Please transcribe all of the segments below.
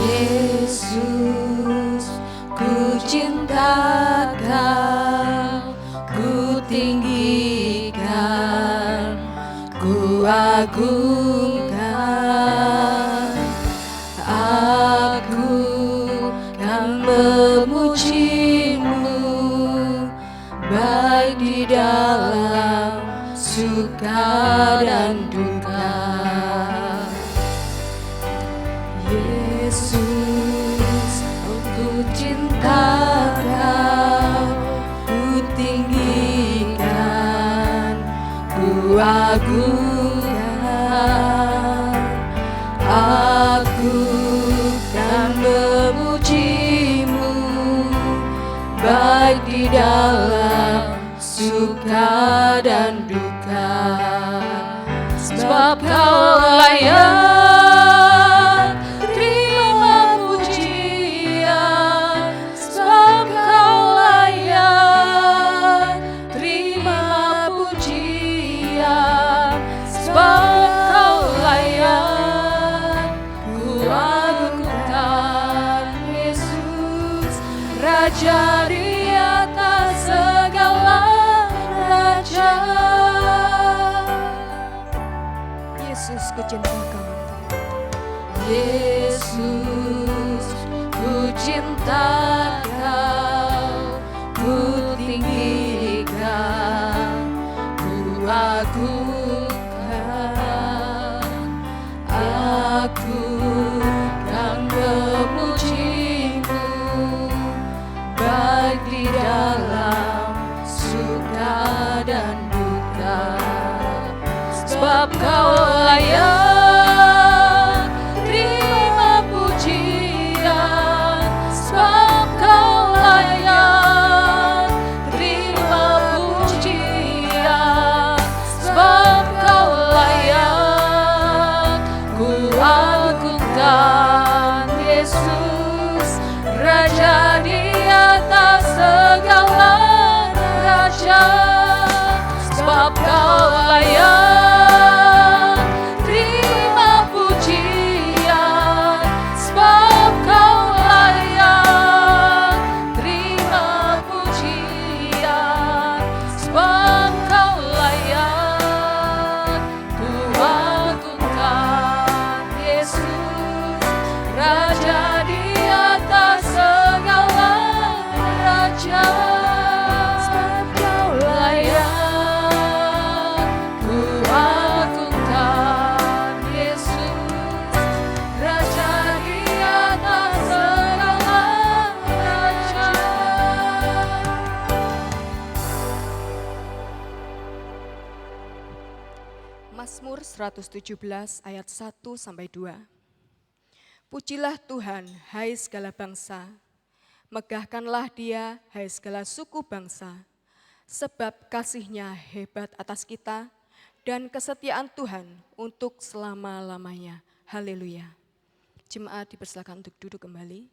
Yesus, ku cinta Kau, ku tinggikan, ku agungkan. Aku kan memuji-Mu, baik di dalam suka dan duka. Yesus, aku cinta Kau, ku tinggikan, ku agungkan. Aku kan memuji-Mu, baik di dalam suka dan duka. Sebab Kau layak terima pujian, sebab Kau layak terima pujian, sebab Kau layak ku agungkan. Yesus, Raja di atas segala raja. Yesus, ku cinta Kau. Yesus, ku cinta Kau, ku tinggikan, ku agungkan. Aku kan memuji-Mu, baik di dalam suka dan duka. Sebab Kau layak terima pujian, sebab Kau layak terima pujian, sebab Kau layak ku agungkan. Yesus, Raja di atas segala raja. Sebab Kau layak terima pujian, sebab Kau layak terima pujian, sebab Kau layak ku agungkan. Yesus, Raja di atas segala raja. Sebab Kau layak ku agungkan. Yesus, Raja di atas segala raja. Mazmur 117 ayat 1 sampai 2. Pujilah Tuhan, hai segala bangsa, megahkanlah Dia, hai segala suku bangsa, sebab kasih-Nya hebat atas kita dan kesetiaan Tuhan untuk selama-lamanya. Haleluya. Jemaat dipersilakan untuk duduk kembali.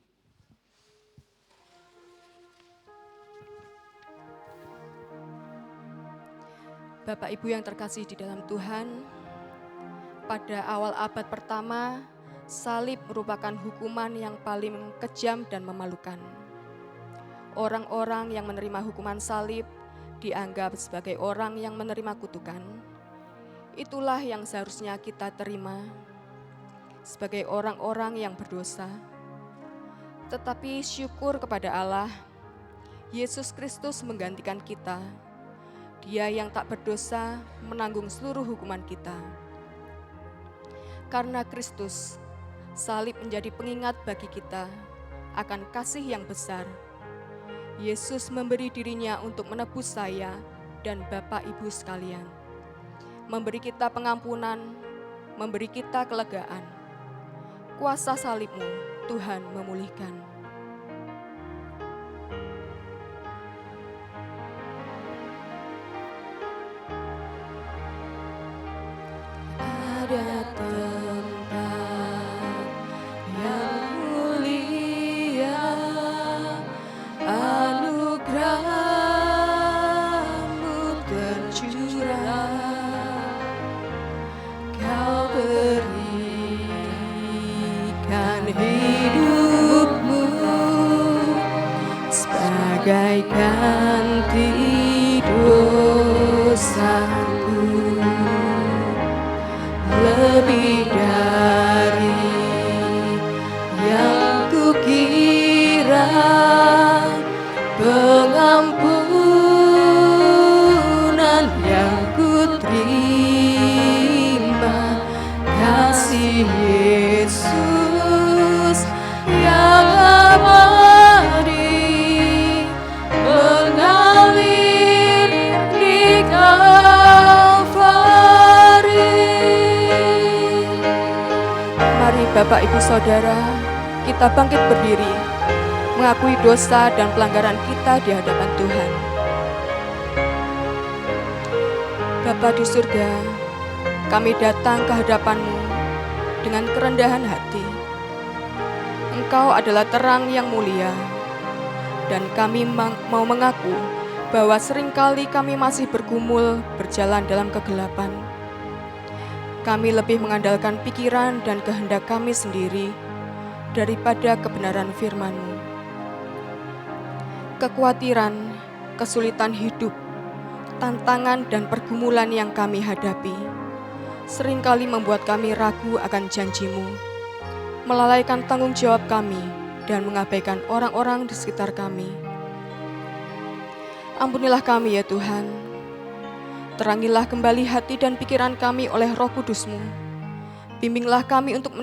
Bapak Ibu yang terkasih di dalam Tuhan, pada awal abad pertama, salib merupakan hukuman yang paling kejam dan memalukan. Orang-orang yang menerima hukuman salib dianggap sebagai orang yang menerima kutukan. Itulah yang seharusnya kita terima sebagai orang-orang yang berdosa. Tetapi syukur kepada Allah, Yesus Kristus menggantikan kita. Dia yang tak berdosa menanggung seluruh hukuman kita. Karena Kristus, salib menjadi pengingat bagi kita akan kasih yang besar. Yesus memberi dirinya untuk menebus saya dan Bapak Ibu sekalian. Memberi kita pengampunan, memberi kita kelegaan. Kuasa salib-Mu, Tuhan memulihkan. Ada tempat yang mulia, anugerah-Mu tercurah. Kau berikan hidup sebagai ganti dosaku, lebih dari yang kukira, pengampunan yang kuterima, kasih Yesus yang abadi mengalir di Kalvari. Mari Bapak Ibu Saudara, kita bangkit berdiri, mengakui dosa dan pelanggaran kita di hadapan Tuhan. Bapa di surga, kami datang ke hadapan-Mu dengan kerendahan hati. Engkau adalah terang yang mulia, dan kami mau mengaku bahwa seringkali kami masih bergumul berjalan dalam kegelapan. Kami lebih mengandalkan pikiran dan kehendak kami sendiri daripada kebenaran firman-Mu. Kekhawatiran, kesulitan hidup, tantangan dan pergumulan yang kami hadapi seringkali membuat kami ragu akan janji-Mu, melalaikan tanggung jawab kami, dan mengabaikan orang-orang di sekitar kami. Ampunilah kami ya Tuhan, terangilah kembali hati dan pikiran kami oleh Roh Kudus-Mu. Bimbinglah kami untuk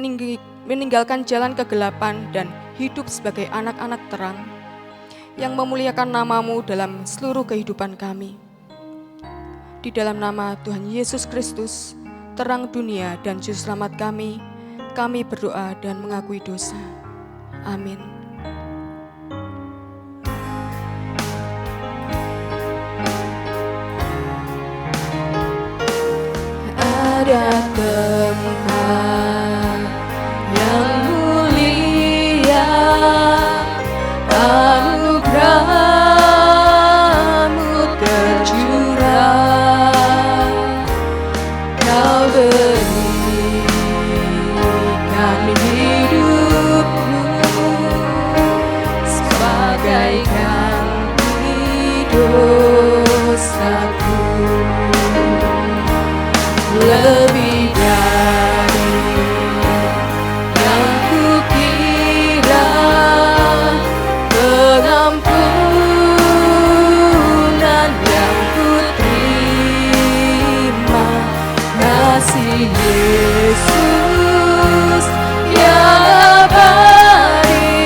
meninggalkan jalan kegelapan dan hidup sebagai anak-anak terang, yang memuliakan nama-Mu dalam seluruh kehidupan kami. Di dalam nama Tuhan Yesus Kristus, terang dunia dan juru selamat kami berdoa dan mengakui dosa. Amin. Ada tempat yang mulia, anugerah-Mu tercurah, Kau berikan hidupmu sebagai ganti dosaku, lebih dari yang kukira, pengampunan yang kuterima, kasih Yesus yang abadi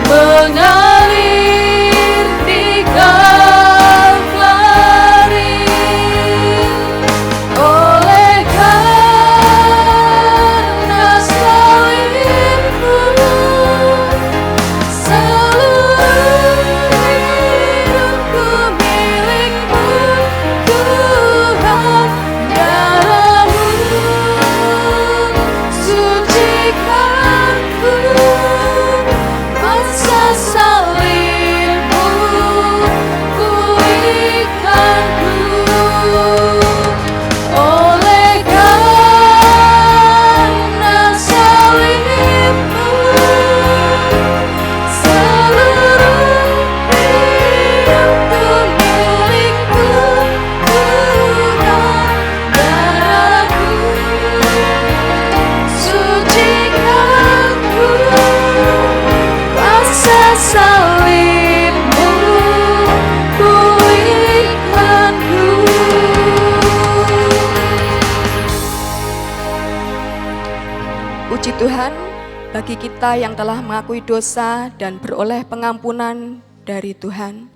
mengalir di Kalvari. Oleh karena salib-Mu, seluruh hidupku milik-Mu, Tuhan. Darah-Mu sucikanku, masa salib-Mu pulihkanku. Oleh karena salib-Mu, seluruh hidupku milik-Mu, Tuhan. Darah-Mu sucikanku, masa salib-Mu pulihkanku. Puji Tuhan, bagi kita yang telah mengakui dosa dan beroleh pengampunan dari Tuhan,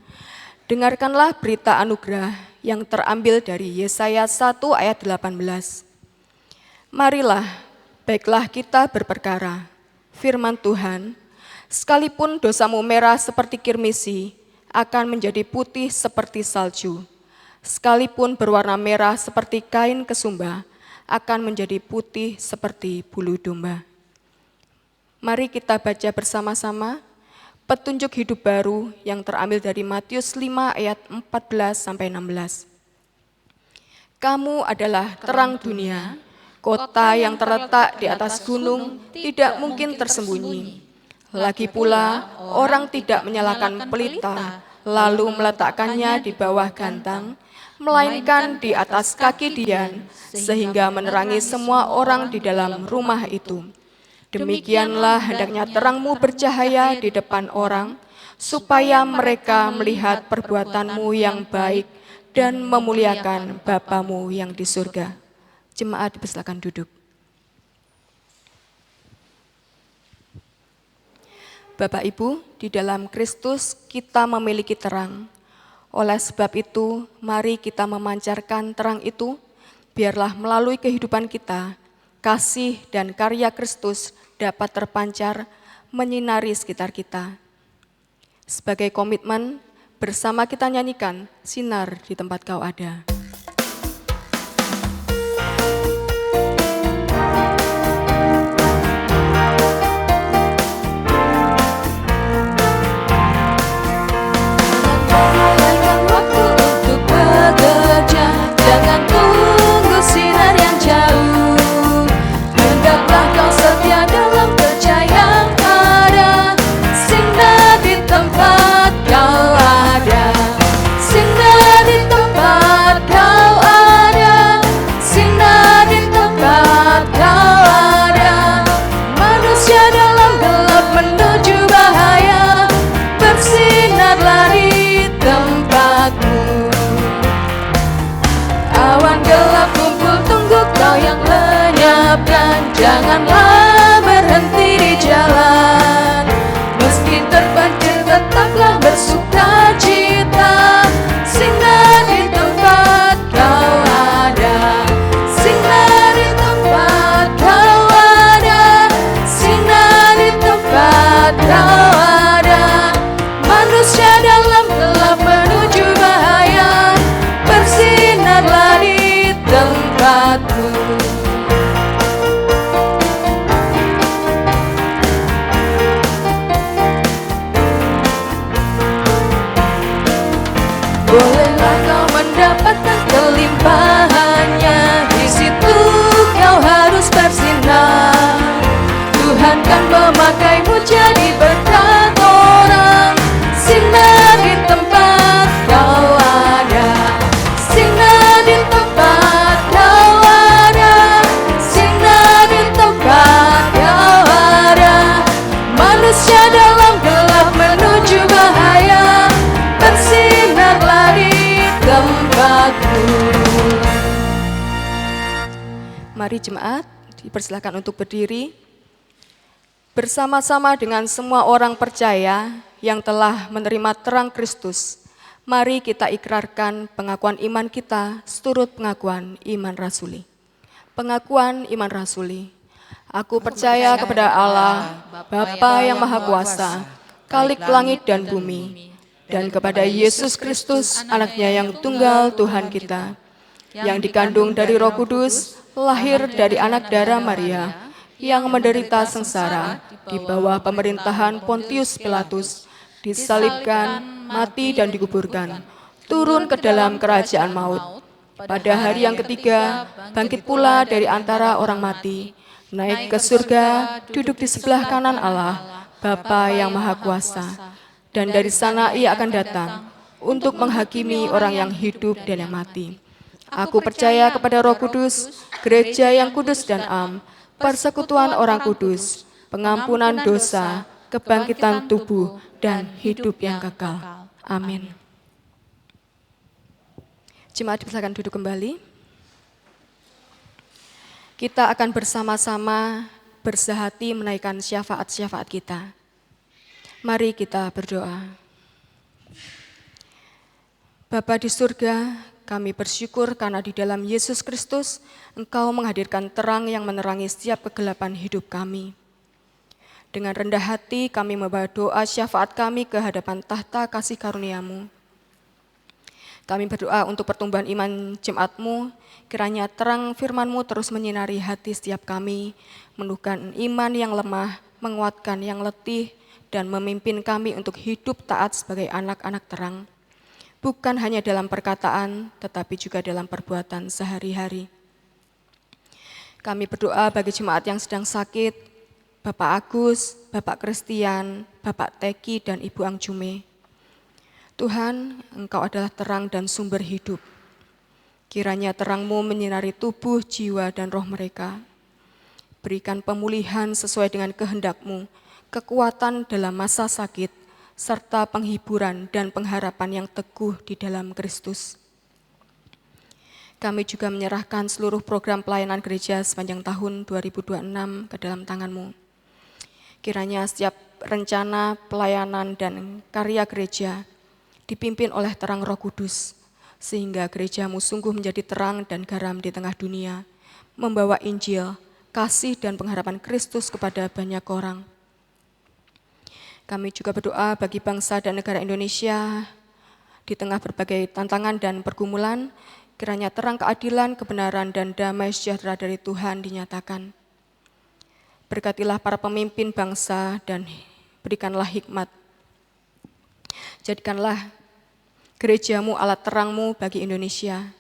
dengarkanlah berita anugerah yang terambil dari Yesaya 1 ayat 18. Marilah, baiklah kita berperkara, firman Tuhan, sekalipun dosamu merah seperti kirmisi, akan menjadi putih seperti salju. Sekalipun berwarna merah seperti kain kesumba, akan menjadi putih seperti bulu domba. Mari kita baca bersama-sama petunjuk hidup baru yang terambil dari Matius 5 ayat 14-16. Kamu adalah terang dunia, kota yang terletak di atas gunung tidak mungkin tersembunyi. Lagi pula, orang tidak menyalakan pelita, lalu meletakkannya di bawah gantang, melainkan di atas kaki dian, sehingga menerangi semua orang di dalam rumah itu. Demikianlah hendaknya terangmu bercahaya di depan orang, supaya mereka melihat perbuatanmu yang baik dan memuliakan Bapamu yang di surga. Jemaat dipersilakan duduk. Bapak Ibu, di dalam Kristus kita memiliki terang. Oleh sebab itu, mari kita memancarkan terang itu, biarlah melalui kehidupan kita, kasih dan karya Kristus dapat terpancar menyinari sekitar kita. Sebagai komitmen, bersama kita nyanyikan Sinar di Tempat Kau Ada. Jangan tunggu sinar yang jauh, hendaklah kau setia dalam kerja yang ada. Sinar di tempat kau ada, sinar di tempat kau ada, sinar di tempat kau ada. Manusia dalam gelap menuju bahaya, bersinarlah di tempatmu. Awan gelap kumpul tunggu kau yang lenyap, dan janganlah berhenti di jalan. Meski terpancing tetaplah bersuka cita. Sinar di tempat kau ada, sinar di tempat kau ada, sinar di tempat kau ada. Manusia dalam gelap menuju bahaya, bersinarlah di tempatmu. Bolehlah kau mendapatkan kelimpahannya, di situ kau harus bersinar. Tuhan kan memakaimu jadi berkat orang. Sinar di tempat kau ada, sinar di tempat kau ada, sinar di tempat kau ada. Manusia dalam gelap menuju bahaya, bersinarlah di tempatmu. Mari jemaat, dipersilakan untuk berdiri. Bersama-sama dengan semua orang percaya yang telah menerima terang Kristus, mari kita ikrarkan pengakuan iman kita seturut pengakuan iman rasuli. Pengakuan iman rasuli. Aku percaya kepada Allah, Bapa yang Maha Kuasa, Khalik langit dan bumi, dan kepada Yesus Kristus, anaknya yang tunggal Tuhan kita, yang dikandung dari Roh Kudus, lahir dari anak darah Maria, yang menderita sengsara di bawah pemerintahan Pontius Pilatus, disalibkan, mati dan dikuburkan, turun ke dalam kerajaan maut. Pada hari yang ketiga, bangkit pula dari antara orang mati, naik ke surga, duduk di sebelah kanan Allah, Bapa yang Maha Kuasa. Dan dari sana ia akan datang untuk menghakimi orang yang hidup dan yang mati. Aku percaya kepada Roh Kudus, gereja yang kudus dan am, persekutuan orang kudus, pengampunan dosa, kebangkitan tubuh, dan hidup yang kekal. Amin. Jemaat dipersilakan duduk kembali. Kita akan bersama-sama bersehati menaikkan syafaat-syafaat kita. Mari kita berdoa. Bapa di surga, kami bersyukur karena di dalam Yesus Kristus, Engkau menghadirkan terang yang menerangi setiap kegelapan hidup kami. Dengan rendah hati kami membawa doa syafaat kami ke hadapan tahta kasih karunia-Mu. Kami berdoa untuk pertumbuhan iman jemaat-Mu, kiranya terang firman-Mu terus menyinari hati setiap kami, menumbuhkan iman yang lemah, menguatkan yang letih, dan memimpin kami untuk hidup taat sebagai anak-anak terang. Bukan hanya dalam perkataan, tetapi juga dalam perbuatan sehari-hari. Kami berdoa bagi jemaat yang sedang sakit, Bapak Agus, Bapak Christian, Bapak Teki, dan Ibu Angjume. Tuhan, Engkau adalah terang dan sumber hidup. Kiranya terang-Mu menyinari tubuh, jiwa, dan roh mereka. Berikan pemulihan sesuai dengan kehendak-Mu, kekuatan dalam masa sakit, serta penghiburan dan pengharapan yang teguh di dalam Kristus. Kami juga menyerahkan seluruh program pelayanan gereja sepanjang tahun 2026 ke dalam tangan-Mu. Kiranya setiap rencana, pelayanan, dan karya gereja dipimpin oleh terang Roh Kudus, sehingga gereja-Mu sungguh menjadi terang dan garam di tengah dunia, membawa Injil, kasih, dan pengharapan Kristus kepada banyak orang. Kami juga berdoa bagi bangsa dan negara Indonesia di tengah berbagai tantangan dan pergumulan. Kiranya terang keadilan, kebenaran, dan damai sejahtera dari Tuhan dinyatakan. Berkatilah para pemimpin bangsa dan berikanlah hikmat. Jadikanlah gereja-Mu alat terang-Mu bagi Indonesia.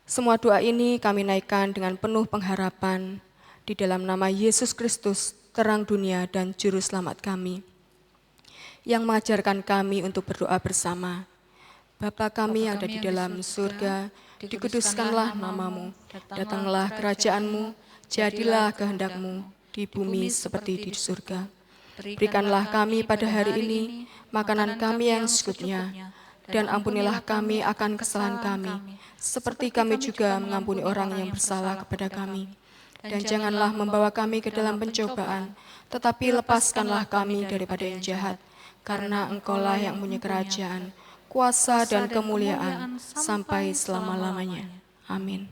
Semua doa ini kami naikkan dengan penuh pengharapan di dalam nama Yesus Kristus, terang dunia dan juru selamat kami, yang mengajarkan kami untuk berdoa bersama. Bapa kami yang ada di dalam surga, dikuduskanlah nama-Mu, datanglah kerajaan-Mu, jadilah kehendak-Mu di bumi seperti di surga. Berikanlah kami pada hari ini makanan kami yang secukupnya, dan ampunilah kami akan kesalahan kami, seperti kami juga mengampuni orang yang bersalah kepada kami. Dan janganlah membawa kami ke dalam pencobaan, tetapi lepaskanlah kami daripada yang jahat, karena Engkau-lah yang punya kerajaan, kuasa dan kemuliaan sampai selama-lamanya. Amin.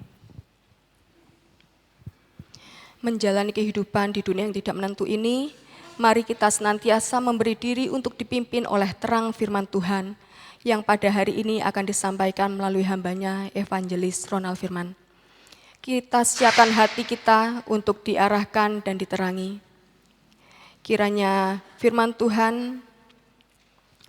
Menjalani kehidupan di dunia yang tidak menentu ini, mari kita senantiasa memberi diri untuk dipimpin oleh terang firman Tuhan, yang pada hari ini akan disampaikan melalui hambanya Evangelis Ronald Firman. Kita siapkan hati kita untuk diarahkan dan diterangi. Kiranya firman Tuhan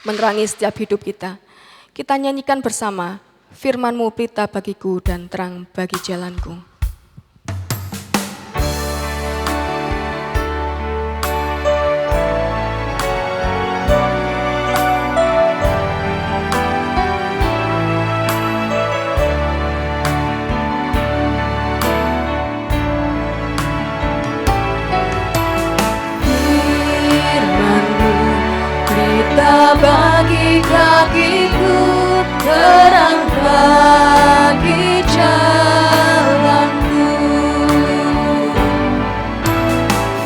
menerangi setiap hidup kita. Kita nyanyikan bersama, firman-Mu pelita bagiku dan terang bagi jalanku. Bagi kakiku, terang bagi jalanku.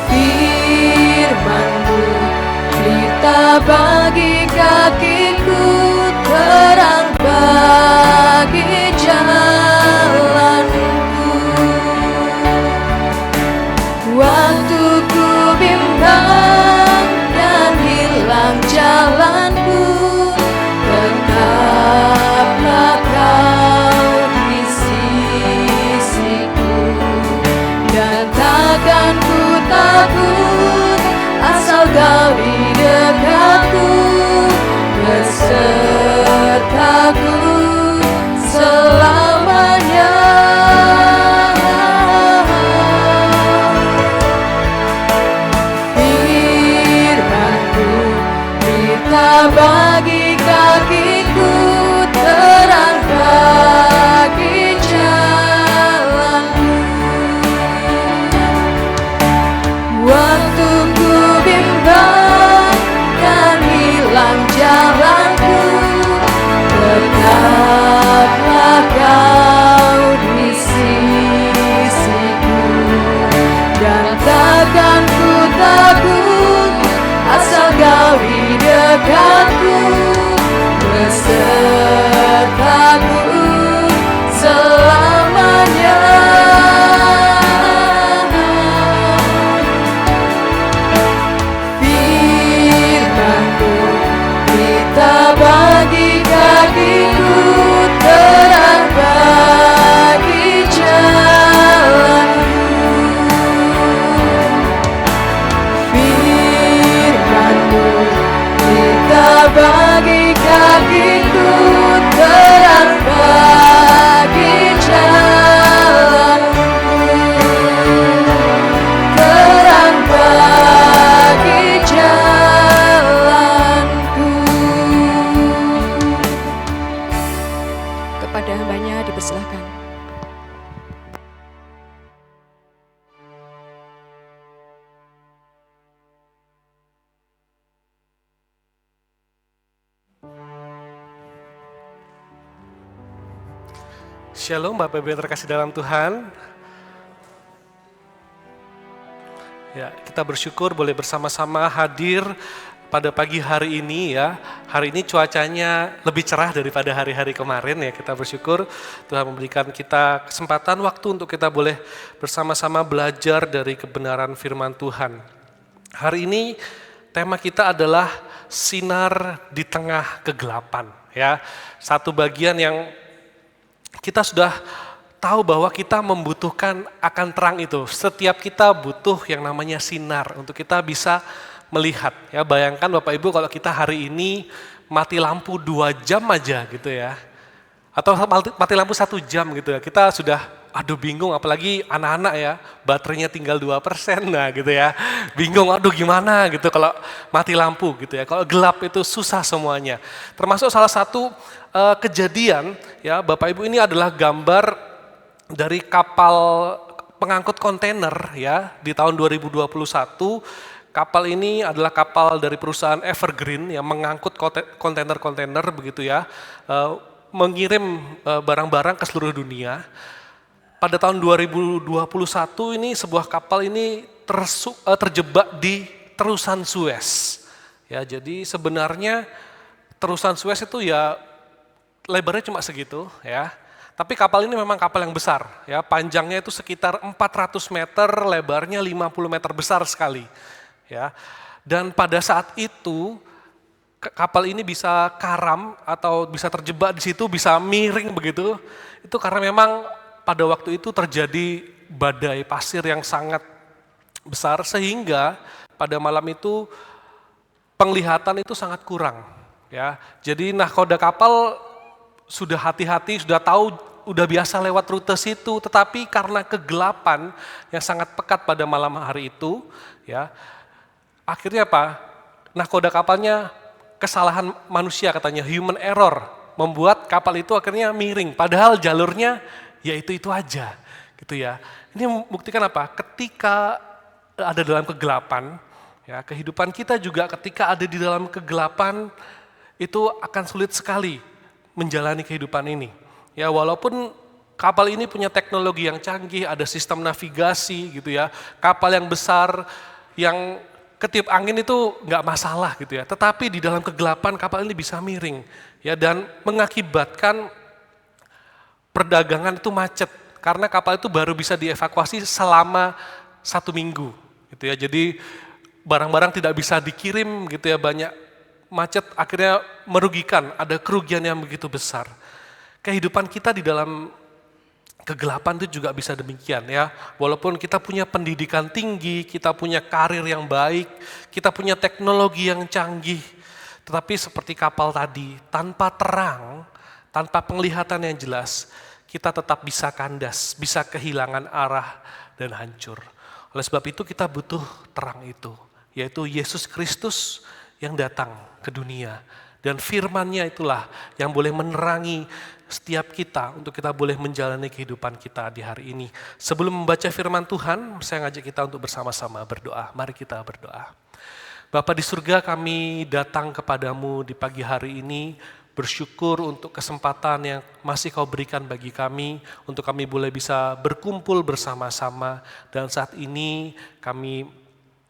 Firman-Mu pelita bagi kakiku, terang bagi jalanku. Waktu ku bimbang dan hilang jalanku, tetaplah Kau di sisiku, dan takkan ku takut asal Kau di dekatku, besertaku selamanya. Bagi kakiku, terang bagi jalanku. Waktu ku bimbang dan hilang jalanku, tetaplah Kau di sisiku, dan takkan ku takut asal Kau di dekatku, besertaku selamanya. Firman-Mu pelita bagi kakiku, terang bagi jalanku. Firman-Mu pelita bagi kakiku, Shalom Bapak Ibu yang terkasih dalam Tuhan. Ya, kita bersyukur boleh bersama-sama hadir pada pagi hari ini ya. Hari ini cuacanya lebih cerah daripada hari-hari kemarin ya. Kita bersyukur Tuhan memberikan kita kesempatan waktu untuk kita boleh bersama-sama belajar dari kebenaran firman Tuhan. Hari ini tema kita adalah sinar di tengah kegelapan ya. Satu bagian yang kita sudah tahu bahwa kita membutuhkan akan terang itu. Setiap kita butuh yang namanya sinar untuk kita bisa melihat. Ya, bayangkan Bapak Ibu kalau kita hari ini mati lampu 2 jam aja gitu ya. Atau mati lampu 1 jam gitu ya. Kita sudah bingung, apalagi anak-anak ya, baterainya tinggal 2%, nah gitu ya. Bingung, gimana gitu kalau mati lampu gitu ya. Kalau gelap itu susah semuanya. Termasuk salah satu kejadian ya, Bapak Ibu, ini adalah gambar dari kapal pengangkut kontainer ya di tahun 2021. Kapal ini adalah kapal dari perusahaan Evergreen yang mengangkut kontainer-kontainer begitu ya, mengirim barang-barang ke seluruh dunia. Pada tahun 2021 ini sebuah kapal ini terjebak di terusan Suez. Ya, jadi sebenarnya terusan Suez itu ya lebarnya cuma segitu ya. Tapi kapal ini memang kapal yang besar ya, panjangnya itu sekitar 400 meter, lebarnya 50 meter, besar sekali. Ya. Dan pada saat itu kapal ini bisa karam atau bisa terjebak di situ, bisa miring begitu. Itu karena memang pada waktu itu terjadi badai pasir yang sangat besar sehingga pada malam itu penglihatan itu sangat kurang ya. Jadi nahkoda kapal sudah hati-hati, sudah tahu, udah biasa lewat rute situ, tetapi karena kegelapan yang sangat pekat pada malam hari itu, ya, akhirnya apa? Nahkoda kapalnya kesalahan manusia katanya, human error, membuat kapal itu akhirnya miring, padahal jalurnya ya itu aja, gitu ya. Ini membuktikan apa? Ketika ada dalam kegelapan, ya, kehidupan kita juga ketika ada di dalam kegelapan itu akan sulit sekali menjalani kehidupan ini. Ya, walaupun kapal ini punya teknologi yang canggih, ada sistem navigasi gitu ya, kapal yang besar yang ketiup angin itu nggak masalah gitu ya. Tetapi di dalam kegelapan kapal ini bisa miring ya, dan mengakibatkan perdagangan itu macet karena kapal itu baru bisa dievakuasi selama 1 minggu gitu ya. Jadi barang-barang tidak bisa dikirim gitu ya, banyak macet, akhirnya merugikan, ada kerugian yang begitu besar. Kehidupan kita di dalam kegelapan itu juga bisa demikian ya. Walaupun kita punya pendidikan tinggi, kita punya karir yang baik, kita punya teknologi yang canggih, tetapi seperti kapal tadi, tanpa terang, tanpa penglihatan yang jelas, kita tetap bisa kandas, bisa kehilangan arah dan hancur. Oleh sebab itu kita butuh terang itu, yaitu Yesus Kristus yang datang ke dunia. Dan firman-Nya itulah yang boleh menerangi setiap kita untuk kita boleh menjalani kehidupan kita di hari ini. Sebelum membaca firman Tuhan, saya ngajak kita untuk bersama-sama berdoa. Mari kita berdoa. Bapa di surga, kami datang kepadamu di pagi hari ini, bersyukur untuk kesempatan yang masih Kau berikan bagi kami, untuk kami boleh bisa berkumpul bersama-sama. Dan saat ini kami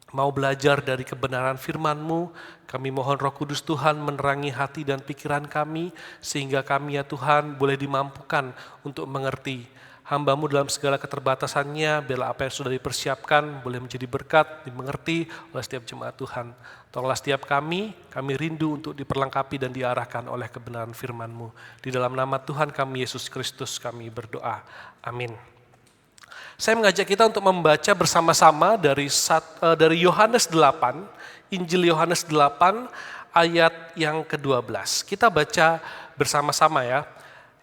mau belajar dari kebenaran firman-Mu. Kami mohon Roh Kudus Tuhan menerangi hati dan pikiran kami, sehingga kami ya Tuhan boleh dimampukan untuk mengerti. Hamba-Mu dalam segala keterbatasannya, biarlah apa yang sudah dipersiapkan boleh menjadi berkat, dimengerti oleh setiap jemaat Tuhan. Tolonglah setiap kami rindu untuk diperlengkapi dan diarahkan oleh kebenaran firman-Mu. Di dalam nama Tuhan kami Yesus Kristus kami berdoa. Amin. Saya mengajak kita untuk membaca bersama-sama dari Yohanes 8, Injil Yohanes 8 ayat yang ke-12. Kita baca bersama-sama ya.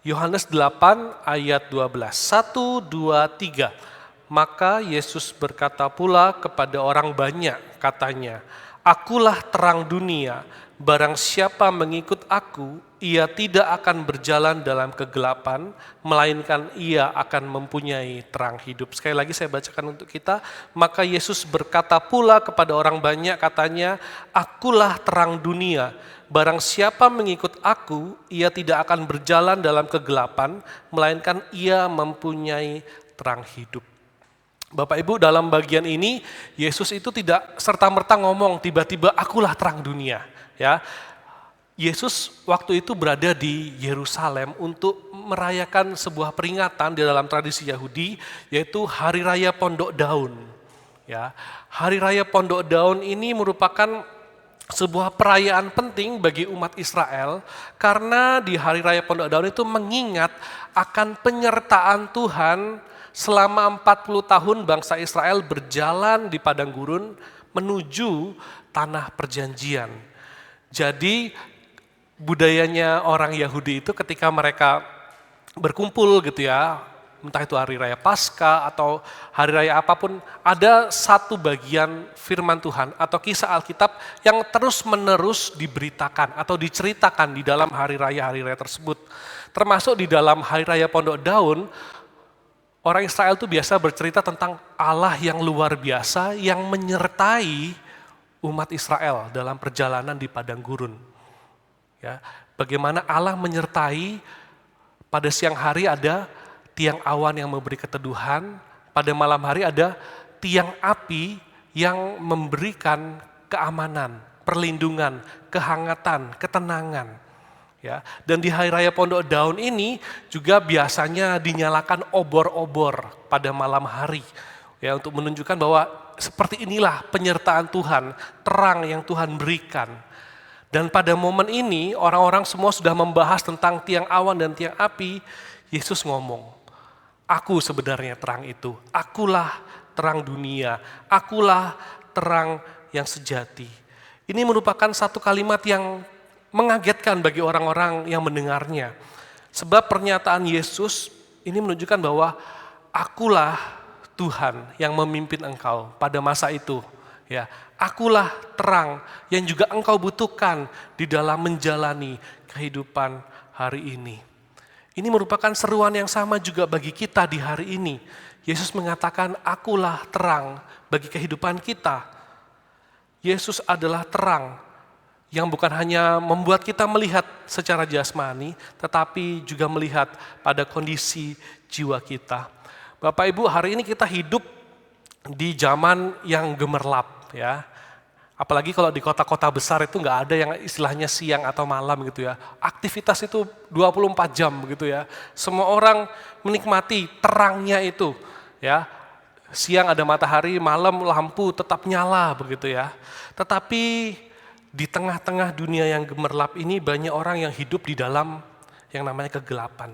Yohanes 8 ayat 12. 1, 2, 3. Maka Yesus berkata pula kepada orang banyak, katanya, "Akulah terang dunia, barang siapa mengikut aku, ia tidak akan berjalan dalam kegelapan, melainkan ia akan mempunyai terang hidup. Sekali lagi saya bacakan untuk kita. Maka Yesus berkata pula kepada orang banyak, katanya, akulah terang dunia. Barang siapa mengikut aku, ia tidak akan berjalan dalam kegelapan, melainkan ia mempunyai terang hidup. Bapak Ibu, dalam bagian ini Yesus itu tidak serta-merta ngomong tiba-tiba akulah terang dunia, ya. Yesus waktu itu berada di Yerusalem untuk merayakan sebuah peringatan di dalam tradisi Yahudi, yaitu Hari Raya Pondok Daun. Ya, Hari Raya Pondok Daun ini merupakan sebuah perayaan penting bagi umat Israel, karena di Hari Raya Pondok Daun itu mengingat akan penyertaan Tuhan selama 40 tahun bangsa Israel berjalan di padang gurun menuju tanah perjanjian. Jadi budayanya orang Yahudi itu ketika mereka berkumpul gitu ya, entah itu hari raya Paskah atau hari raya apapun, ada satu bagian firman Tuhan atau kisah Alkitab yang terus menerus diberitakan atau diceritakan di dalam hari raya tersebut. Termasuk di dalam hari raya Pondok Daun, orang Israel itu biasa bercerita tentang Allah yang luar biasa yang menyertai umat Israel dalam perjalanan di padang gurun. Ya, bagaimana Allah menyertai, pada siang hari ada tiang awan yang memberi keteduhan, pada malam hari ada tiang api yang memberikan keamanan, perlindungan, kehangatan, ketenangan. Ya, dan di Hari Raya Pondok Daun ini juga biasanya dinyalakan obor-obor pada malam hari, ya, untuk menunjukkan bahwa seperti inilah penyertaan Tuhan, terang yang Tuhan berikan. Dan pada momen ini orang-orang semua sudah membahas tentang tiang awan dan tiang api. Yesus ngomong, aku sebenarnya terang itu, akulah terang dunia, akulah terang yang sejati. Ini merupakan satu kalimat yang mengagetkan bagi orang-orang yang mendengarnya. Sebab pernyataan Yesus ini menunjukkan bahwa akulah Tuhan yang memimpin engkau pada masa itu. Ya, akulah terang yang juga engkau butuhkan di dalam menjalani kehidupan hari ini. Ini merupakan seruan yang sama juga bagi kita di hari ini. Yesus mengatakan, akulah terang bagi kehidupan kita. Yesus adalah terang yang bukan hanya membuat kita melihat secara jasmani, tetapi juga melihat pada kondisi jiwa kita. Bapak Ibu, hari ini kita hidup di zaman yang gemerlap. Ya, apalagi kalau di kota-kota besar itu nggak ada yang istilahnya siang atau malam gitu ya. Aktivitas itu 24 jam begitu ya. Semua orang menikmati terangnya itu ya. Siang ada matahari, malam lampu tetap nyala begitu ya. Tetapi di tengah-tengah dunia yang gemerlap ini banyak orang yang hidup di dalam yang namanya kegelapan.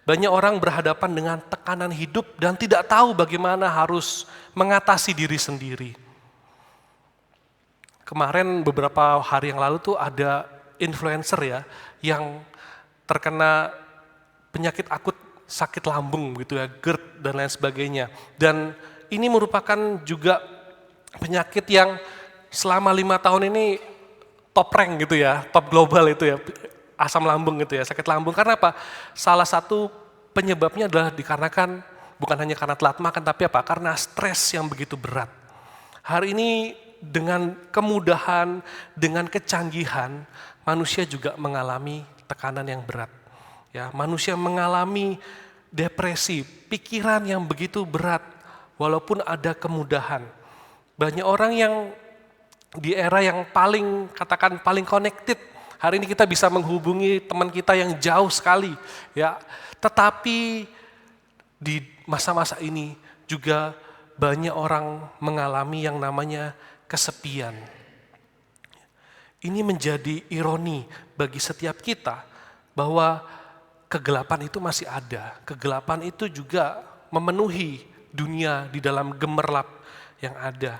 Banyak orang berhadapan dengan tekanan hidup dan tidak tahu bagaimana harus mengatasi diri sendiri. Kemarin beberapa hari yang lalu tuh ada influencer ya yang terkena penyakit akut sakit lambung gitu ya, GERD dan lain sebagainya. Dan ini merupakan juga penyakit yang selama 5 tahun ini top rank gitu ya, top global itu ya, asam lambung gitu ya, sakit lambung. Karena apa? Salah satu penyebabnya adalah dikarenakan bukan hanya karena telat makan, tapi apa? Karena stres yang begitu berat. Hari ini dengan kemudahan, dengan kecanggihan, manusia juga mengalami tekanan yang berat. Ya, manusia mengalami depresi, pikiran yang begitu berat, walaupun ada kemudahan. Banyak orang yang di era yang paling connected, hari ini kita bisa menghubungi teman kita yang jauh sekali, ya. Tetapi di masa-masa ini juga banyak orang mengalami yang namanya kesepian. Ini menjadi ironi bagi setiap kita bahwa kegelapan itu masih ada. Kegelapan itu juga memenuhi dunia di dalam gemerlap yang ada.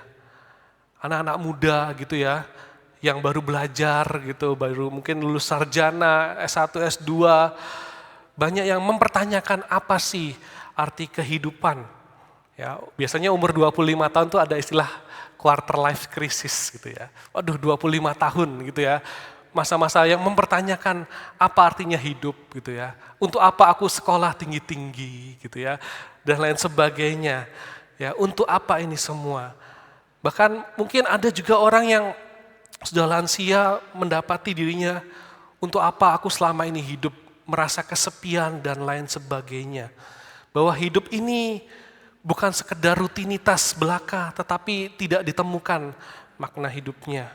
Anak-anak muda gitu ya, yang baru belajar gitu, baru mungkin lulus sarjana, S1, S2, banyak yang mempertanyakan apa sih arti kehidupan. Ya, biasanya umur 25 tahun tuh ada istilah quarter life crisis gitu ya. Waduh, 25 tahun gitu ya. masa-masa yang mempertanyakan apa artinya hidup gitu ya. Untuk apa aku sekolah tinggi-tinggi gitu ya, dan lain sebagainya. Ya, untuk apa ini semua? Bahkan mungkin ada juga orang yang sudah lansia mendapati dirinya, untuk apa aku selama ini hidup, merasa kesepian dan lain sebagainya. Bahwa hidup ini bukan sekedar rutinitas belaka, tetapi tidak ditemukan makna hidupnya.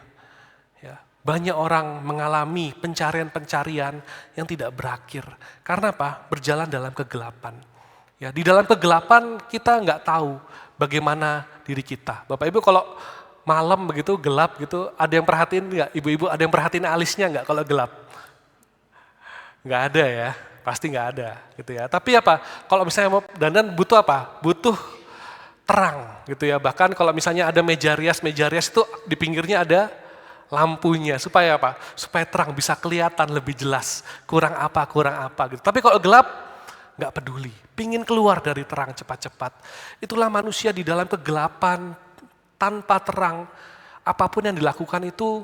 Ya, banyak orang mengalami pencarian-pencarian yang tidak berakhir. Karena apa? Berjalan dalam kegelapan. Ya, di dalam kegelapan kita nggak tahu bagaimana diri kita. Bapak Ibu kalau malam begitu gelap gitu, ada yang perhatiin nggak? Ibu-ibu ada yang perhatiin alisnya nggak kalau gelap? Nggak ada ya, pasti nggak ada gitu ya. Tapi apa? Kalau misalnya mau dandan butuh apa? Butuh terang gitu ya. Bahkan kalau misalnya ada meja rias itu di pinggirnya ada lampunya. Supaya apa? Supaya terang, bisa kelihatan lebih jelas. Kurang apa gitu. Tapi kalau gelap, nggak peduli. Pingin keluar dari terang cepat-cepat. Itulah manusia di dalam kegelapan, tanpa terang. Apapun yang dilakukan itu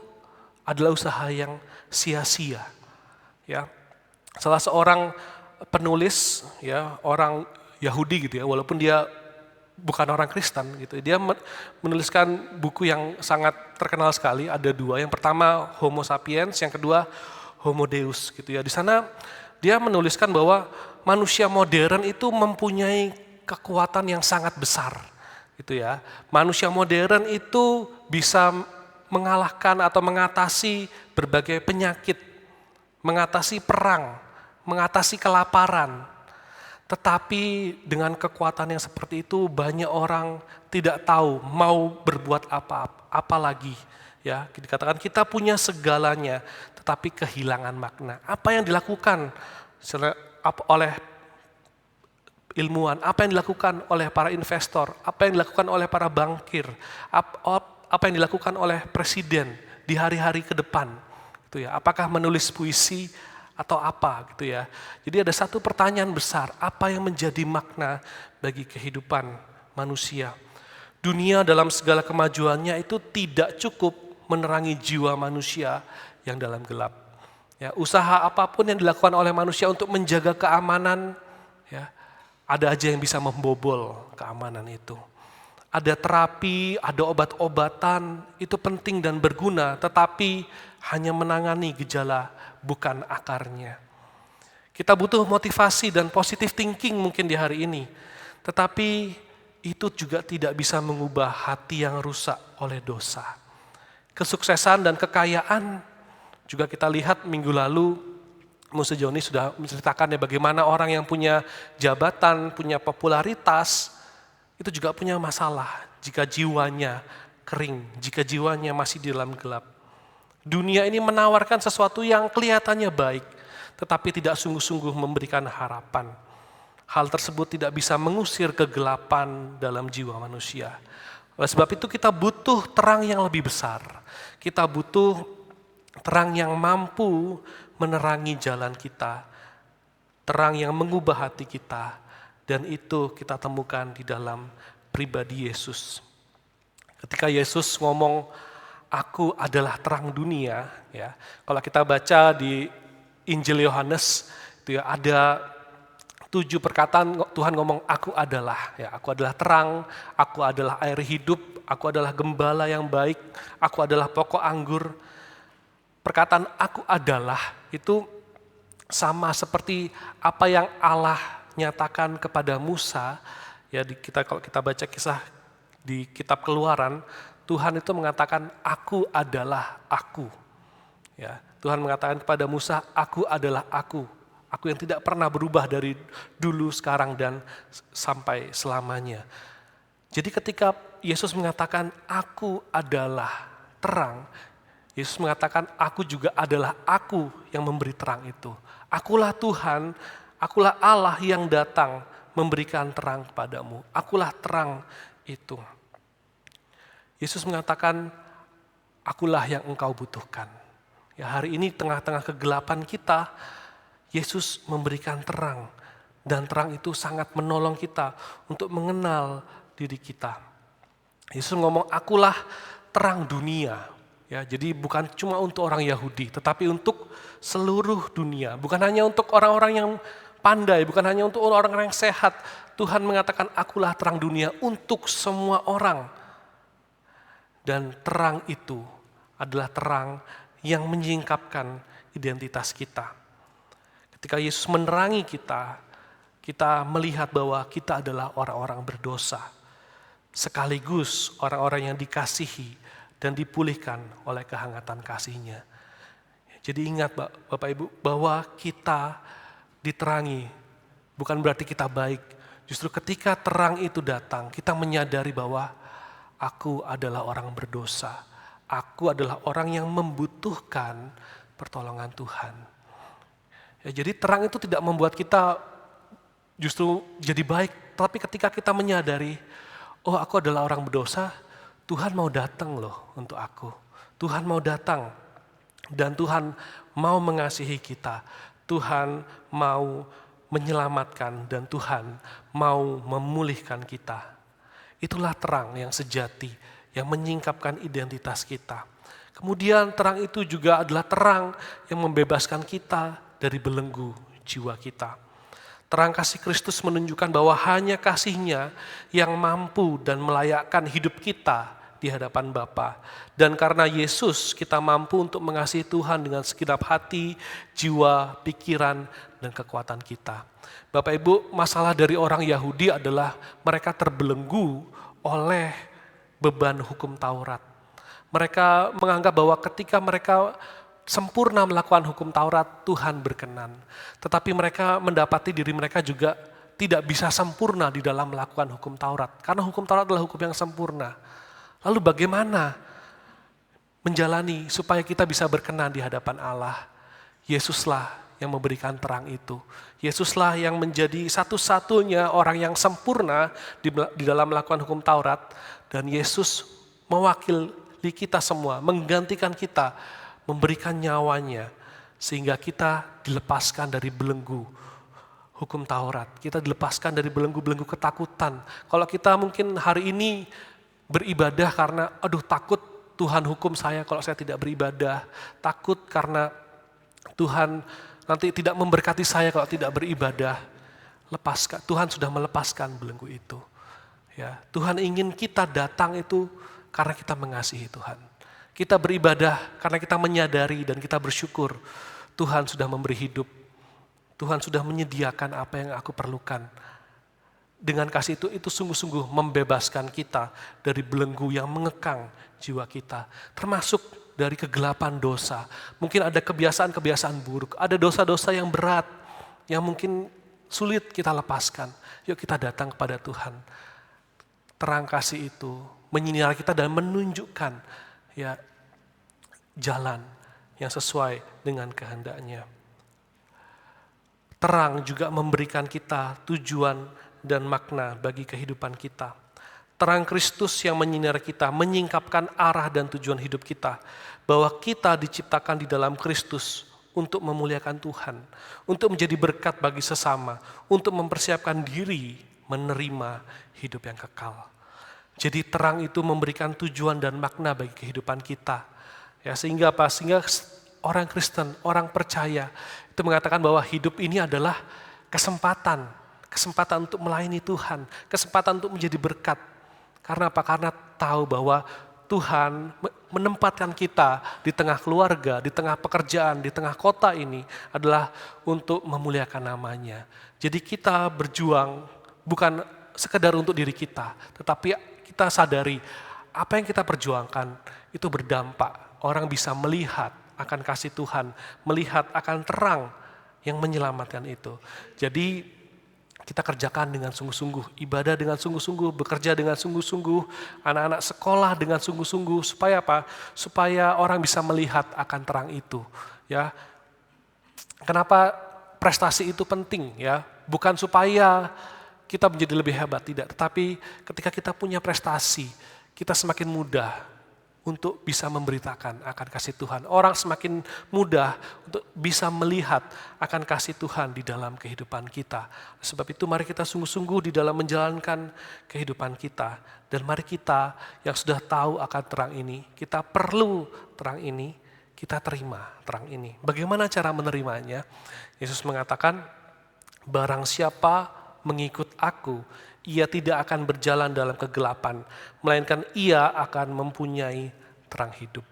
adalah usaha yang sia-sia. Ya. Salah seorang penulis, ya, orang Yahudi gitu ya, walaupun dia bukan orang Kristen gitu, dia menuliskan buku yang sangat terkenal sekali. Ada dua, yang pertama Homo sapiens, yang kedua Homo Deus gitu ya. Di sana dia menuliskan bahwa manusia modern itu mempunyai kekuatan yang sangat besar gitu ya. Manusia modern itu bisa mengalahkan atau mengatasi berbagai penyakit, mengatasi perang, mengatasi kelaparan. Tetapi dengan kekuatan yang seperti itu banyak orang tidak tahu mau berbuat apa lagi. Ya, dikatakan kita punya segalanya tetapi kehilangan makna. Apa yang dilakukan oleh ilmuwan, apa yang dilakukan oleh para investor, apa yang dilakukan oleh para bankir, apa yang dilakukan oleh presiden di hari-hari ke depan. Gitu ya. Apakah menulis puisi atau apa gitu ya. Jadi ada satu pertanyaan besar, apa yang menjadi makna bagi kehidupan manusia? Dunia dalam segala kemajuannya itu tidak cukup menerangi jiwa manusia yang dalam gelap. Ya, usaha apapun yang dilakukan oleh manusia untuk menjaga keamanan, ya, ada aja yang bisa membobol keamanan itu. Ada terapi, ada obat-obatan, itu penting dan berguna, tetapi hanya menangani gejala, bukan akarnya. Kita butuh motivasi dan positive thinking mungkin di hari ini, tetapi itu juga tidak bisa mengubah hati yang rusak oleh dosa. Kesuksesan dan kekayaan juga kita lihat minggu lalu, Musa Joni sudah menceritakan ya bagaimana orang yang punya jabatan, punya popularitas, itu juga punya masalah jika jiwanya kering, jika jiwanya masih di dalam gelap. Dunia ini menawarkan sesuatu yang kelihatannya baik, tetapi tidak sungguh-sungguh memberikan harapan. Hal tersebut tidak bisa mengusir kegelapan dalam jiwa manusia. Oleh sebab itu kita butuh terang yang lebih besar. Kita butuh terang yang mampu menerangi jalan kita. Terang yang mengubah hati kita. Dan itu kita temukan di dalam pribadi Yesus. Ketika Yesus ngomong, aku adalah terang dunia, ya. Kalau kita baca di Injil Yohanes, itu ya ada 7 perkataan Tuhan ngomong, aku adalah, ya, aku adalah terang, aku adalah air hidup, aku adalah gembala yang baik, aku adalah pokok anggur. Perkataan aku adalah itu sama seperti apa yang Allah nyatakan kepada Musa, ya, kalau kita baca kisah di kitab Keluaran, Tuhan itu mengatakan aku adalah aku. Ya, Tuhan mengatakan kepada Musa, aku adalah aku yang tidak pernah berubah dari dulu, sekarang, dan sampai selamanya. Jadi ketika Yesus mengatakan aku adalah terang, Yesus mengatakan aku juga adalah aku yang memberi terang itu. Akulah Tuhan, akulah Allah yang datang memberikan terang kepadamu. Akulah terang itu. Yesus mengatakan, akulah yang engkau butuhkan. Ya, hari ini tengah-tengah kegelapan kita, Yesus memberikan terang. Dan terang itu sangat menolong kita untuk mengenal diri kita. Yesus ngomong, akulah terang dunia. Ya, jadi bukan cuma untuk orang Yahudi, tetapi untuk seluruh dunia. Bukan hanya untuk orang-orang yang pandai, bukan hanya untuk orang-orang yang sehat. Tuhan mengatakan, akulah terang dunia untuk semua orang. Dan terang itu adalah terang yang menyingkapkan identitas kita. Ketika Yesus menerangi kita, kita melihat bahwa kita adalah orang-orang berdosa. Sekaligus orang-orang yang dikasihi dan dipulihkan oleh kehangatan kasih-Nya. Jadi ingat Bapak Ibu, bahwa kita diterangi bukan berarti kita baik. Justru ketika terang itu datang, kita menyadari bahwa aku adalah orang berdosa. Aku adalah orang yang membutuhkan pertolongan Tuhan. Ya, jadi terang itu tidak membuat kita justru jadi baik. Tapi ketika kita menyadari, oh aku adalah orang berdosa, Tuhan mau datang loh untuk aku. Tuhan mau datang dan Tuhan mau mengasihi kita. Tuhan mau menyelamatkan dan Tuhan mau memulihkan kita. Itulah terang yang sejati, yang menyingkapkan identitas kita. Kemudian terang itu juga adalah terang yang membebaskan kita dari belenggu jiwa kita. Terang kasih Kristus menunjukkan bahwa hanya kasih-Nya yang mampu dan melayakkan hidup kita di hadapan Bapa. Dan karena Yesus kita mampu untuk mengasihi Tuhan dengan segenap hati, jiwa, pikiran, dan kekuatan kita. Bapak Ibu, masalah dari orang Yahudi adalah mereka terbelenggu oleh beban hukum Taurat. Mereka menganggap bahwa ketika mereka sempurna melakukan hukum Taurat, Tuhan berkenan. Tetapi mereka mendapati diri mereka juga tidak bisa sempurna di dalam melakukan hukum Taurat. Karena hukum Taurat adalah hukum yang sempurna. Lalu bagaimana menjalani supaya kita bisa berkenan di hadapan Allah? Yesuslah yang memberikan terang itu. Yesuslah yang menjadi satu-satunya orang yang sempurna di dalam melakukan hukum Taurat. Dan Yesus mewakili kita semua, menggantikan kita, memberikan nyawanya. Sehingga kita dilepaskan dari belenggu hukum Taurat. Kita dilepaskan dari belenggu-belenggu ketakutan. Kalau kita mungkin hari ini beribadah karena takut Tuhan hukum saya kalau saya tidak beribadah. Takut karena Tuhan nanti tidak memberkati saya kalau tidak beribadah. Lepaskan, Tuhan sudah melepaskan belenggu itu. Ya, Tuhan ingin kita datang itu karena kita mengasihi Tuhan. Kita beribadah karena kita menyadari dan kita bersyukur Tuhan sudah memberi hidup. Tuhan sudah menyediakan apa yang aku perlukan. Dengan kasih itu sungguh-sungguh membebaskan kita dari belenggu yang mengekang jiwa kita. Termasuk dari kegelapan dosa. Mungkin ada kebiasaan-kebiasaan buruk, ada dosa-dosa yang berat, yang mungkin sulit kita lepaskan. Yuk kita datang kepada Tuhan. Terang kasih itu menyinari kita dan menunjukkan ya jalan yang sesuai dengan kehendak-Nya. Terang juga memberikan kita tujuan dan makna bagi kehidupan kita. Terang Kristus yang menyinari kita, menyingkapkan arah dan tujuan hidup kita. Bahwa kita diciptakan di dalam Kristus untuk memuliakan Tuhan. Untuk menjadi berkat bagi sesama. Untuk mempersiapkan diri menerima hidup yang kekal. Jadi terang itu memberikan tujuan dan makna bagi kehidupan kita. Ya, sehingga apa? Sehingga orang Kristen, orang percaya itu mengatakan bahwa hidup ini adalah kesempatan untuk melayani Tuhan, kesempatan untuk menjadi berkat. Karena apa? Karena tahu bahwa Tuhan menempatkan kita di tengah keluarga, di tengah pekerjaan, di tengah kota ini adalah untuk memuliakan nama-Nya. Jadi kita berjuang bukan sekedar untuk diri kita, tetapi kita sadari apa yang kita perjuangkan itu berdampak. Orang bisa melihat akan kasih Tuhan, melihat akan terang yang menyelamatkan itu. Jadi kita kerjakan dengan sungguh-sungguh, ibadah dengan sungguh-sungguh, bekerja dengan sungguh-sungguh, anak-anak sekolah dengan sungguh-sungguh, supaya apa? Supaya orang bisa melihat akan terang itu. Ya, kenapa prestasi itu penting? Ya, bukan supaya kita menjadi lebih hebat, tidak. Tetapi ketika kita punya prestasi, kita semakin mudah untuk bisa memberitakan akan kasih Tuhan. Orang semakin mudah untuk bisa melihat akan kasih Tuhan di dalam kehidupan kita. Sebab itu mari kita sungguh-sungguh di dalam menjalankan kehidupan kita. Dan mari kita yang sudah tahu akan terang ini, kita perlu terang ini, kita terima terang ini. Bagaimana cara menerimanya? Yesus mengatakan, barang siapa mengikut aku, ia tidak akan berjalan dalam kegelapan, melainkan ia akan mempunyai terang hidup.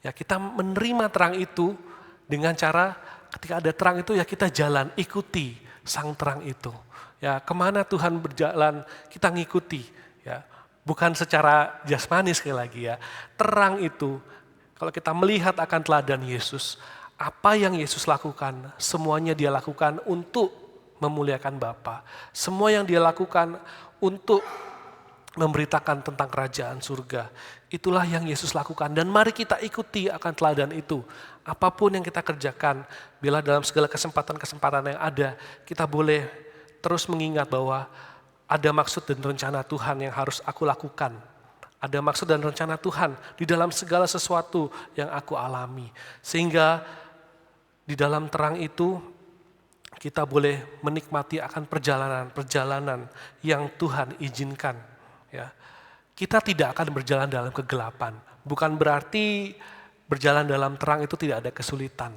Ya, kita menerima terang itu dengan cara ketika ada terang itu ya kita jalan, ikuti sang terang itu. Ya, kemana Tuhan berjalan, kita ngikuti. Ya, bukan secara jasmani sekali lagi ya. Terang itu, kalau kita melihat akan teladan Yesus, apa yang Yesus lakukan, semuanya dia lakukan untuk memuliakan Bapa. Semua yang dia lakukan untuk memberitakan tentang kerajaan surga. Itulah yang Yesus lakukan dan mari kita ikuti akan teladan itu. Apapun yang kita kerjakan, bila dalam segala kesempatan-kesempatan yang ada, kita boleh terus mengingat bahwa ada maksud dan rencana Tuhan yang harus aku lakukan. Ada maksud dan rencana Tuhan di dalam segala sesuatu yang aku alami. Sehingga di dalam terang itu, kita boleh menikmati akan perjalanan-perjalanan yang Tuhan izinkan. Ya. Kita tidak akan berjalan dalam kegelapan. Bukan berarti berjalan dalam terang itu tidak ada kesulitan.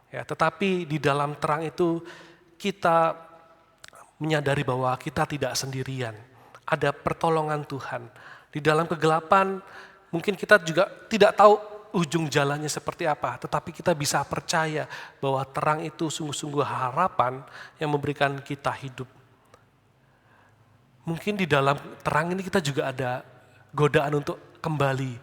Ya, tetapi di dalam terang itu kita menyadari bahwa kita tidak sendirian. Ada pertolongan Tuhan. Di dalam kegelapan mungkin kita juga tidak tahu ujung jalannya seperti apa, tetapi kita bisa percaya bahwa terang itu sungguh-sungguh harapan yang memberikan kita hidup. Mungkin di dalam terang ini kita juga ada godaan untuk kembali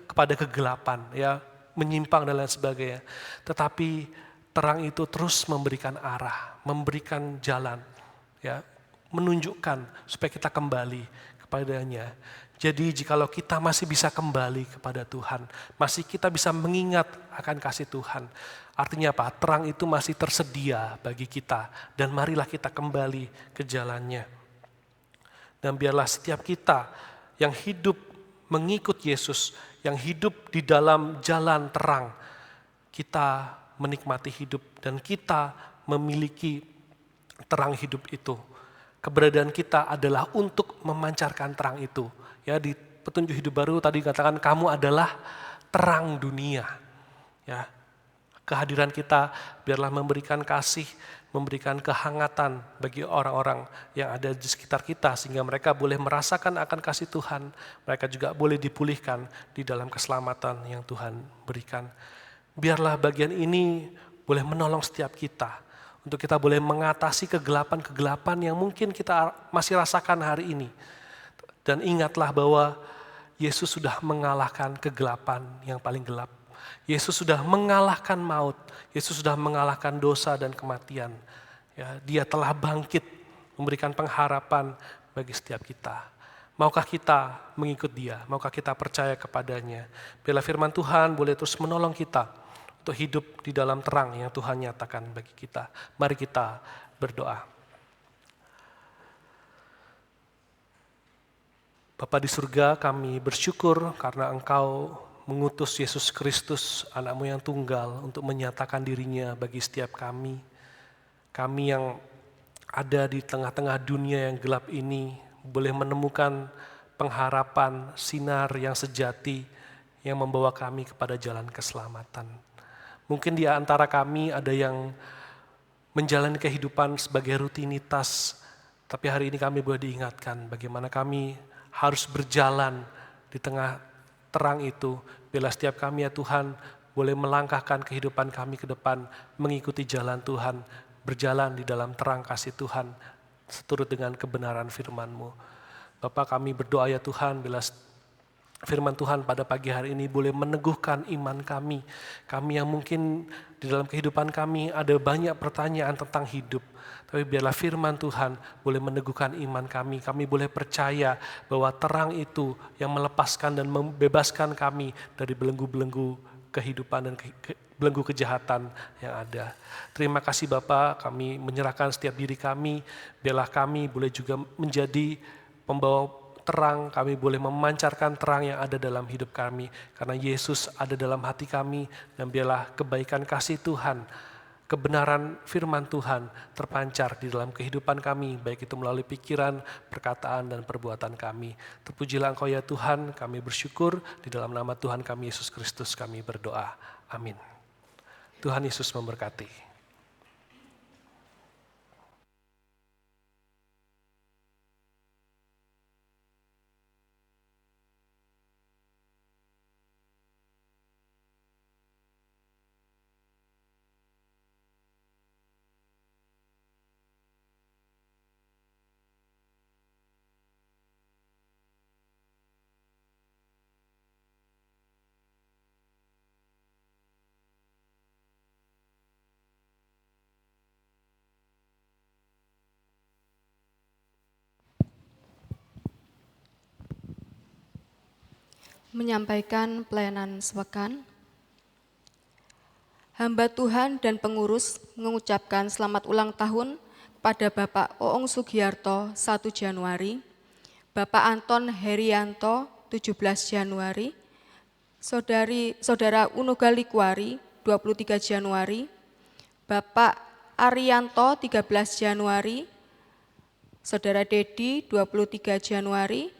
kepada kegelapan, ya, menyimpang dan lain sebagainya. Tetapi terang itu terus memberikan arah, memberikan jalan, ya, menunjukkan supaya kita kembali kepadanya. Jadi jikalau kita masih bisa kembali kepada Tuhan, masih kita bisa mengingat akan kasih Tuhan, artinya apa? Terang itu masih tersedia bagi kita dan marilah kita kembali ke jalannya. Dan biarlah setiap kita yang hidup mengikut Yesus, yang hidup di dalam jalan terang, kita menikmati hidup dan kita memiliki terang hidup itu. Keberadaan kita adalah untuk memancarkan terang itu. Ya, di petunjuk hidup baru tadi katakan kamu adalah terang dunia. Ya, kehadiran kita biarlah memberikan kasih, memberikan kehangatan bagi orang-orang yang ada di sekitar kita sehingga mereka boleh merasakan akan kasih Tuhan. Mereka juga boleh dipulihkan di dalam keselamatan yang Tuhan berikan. Biarlah bagian ini boleh menolong setiap kita untuk kita boleh mengatasi kegelapan-kegelapan yang mungkin kita masih rasakan hari ini. Dan ingatlah bahwa Yesus sudah mengalahkan kegelapan yang paling gelap. Yesus sudah mengalahkan maut. Yesus sudah mengalahkan dosa dan kematian. Ya, dia telah bangkit memberikan pengharapan bagi setiap kita. Maukah kita mengikut dia? Maukah kita percaya kepadanya? Biarlah firman Tuhan boleh terus menolong kita untuk hidup di dalam terang yang Tuhan nyatakan bagi kita. Mari kita berdoa. Bapa di surga, kami bersyukur karena Engkau mengutus Yesus Kristus, anak-Mu yang tunggal, untuk menyatakan dirinya bagi setiap kami. Kami yang ada di tengah-tengah dunia yang gelap ini, boleh menemukan pengharapan, sinar yang sejati, yang membawa kami kepada jalan keselamatan. Mungkin di antara kami ada yang menjalani kehidupan sebagai rutinitas, tapi hari ini kami boleh diingatkan bagaimana kami harus berjalan di tengah terang itu. Bila setiap kami ya Tuhan boleh melangkahkan kehidupan kami ke depan, mengikuti jalan Tuhan, berjalan di dalam terang kasih Tuhan, seturut dengan kebenaran firman-Mu. Bapak, kami berdoa ya Tuhan, bila firman Tuhan pada pagi hari ini boleh meneguhkan iman kami. Kami yang mungkin di dalam kehidupan kami ada banyak pertanyaan tentang hidup. Tapi biarlah firman Tuhan boleh meneguhkan iman kami. Kami boleh percaya bahwa terang itu yang melepaskan dan membebaskan kami dari belenggu-belenggu kehidupan dan belenggu kejahatan yang ada. Terima kasih Bapak, kami menyerahkan setiap diri kami. Biarlah kami boleh juga menjadi pembawa terang, kami boleh memancarkan terang yang ada dalam hidup kami. Karena Yesus ada dalam hati kami, dan biarlah kebaikan kasih Tuhan, kebenaran firman Tuhan terpancar di dalam kehidupan kami, baik itu melalui pikiran, perkataan, dan perbuatan kami. Terpujilah Engkau ya Tuhan, kami bersyukur, di dalam nama Tuhan kami Yesus Kristus kami berdoa. Amin. Tuhan Yesus memberkati. Menyampaikan pelayanan sepekan. Hamba Tuhan dan pengurus mengucapkan selamat ulang tahun kepada Bapak Oong Sugiarto 1 Januari, Bapak Anton Herianto 17 Januari, Saudara Unuga Likuari 23 Januari, Bapak Arianto 13 Januari, Saudara Dedi 23 Januari,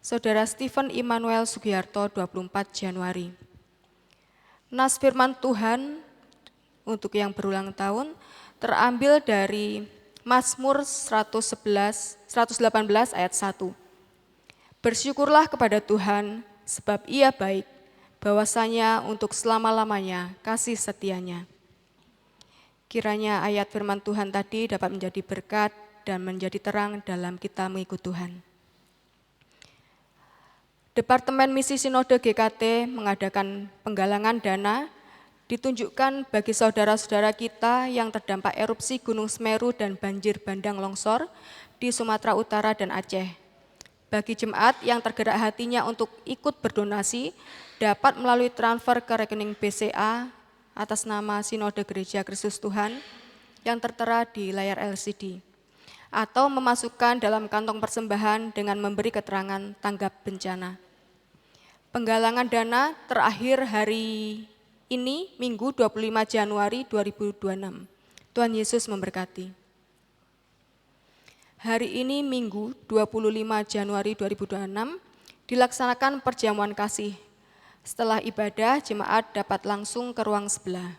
Saudara Stephen Immanuel Sugiarto 24 Januari. Nas firman Tuhan untuk yang berulang tahun terambil dari Mazmur 118 ayat 1. Bersyukurlah kepada Tuhan sebab Ia baik, bahwasanya untuk selama-lamanya kasih setianya. Kiranya ayat firman Tuhan tadi dapat menjadi berkat dan menjadi terang dalam kita mengikut Tuhan. Departemen Misi Sinode GKT mengadakan penggalangan dana ditunjukkan bagi saudara-saudara kita yang terdampak erupsi Gunung Semeru dan banjir bandang longsor di Sumatera Utara dan Aceh. Bagi jemaat yang tergerak hatinya untuk ikut berdonasi dapat melalui transfer ke rekening BCA atas nama Sinode Gereja Kristus Tuhan yang tertera di layar LCD, atau memasukkan dalam kantong persembahan dengan memberi keterangan tanggap bencana. Penggalangan dana terakhir hari ini Minggu 25 Januari 2026. Tuhan Yesus memberkati. Hari ini Minggu 25 Januari 2026 dilaksanakan perjamuan kasih. Setelah ibadah, jemaat dapat langsung ke ruang sebelah.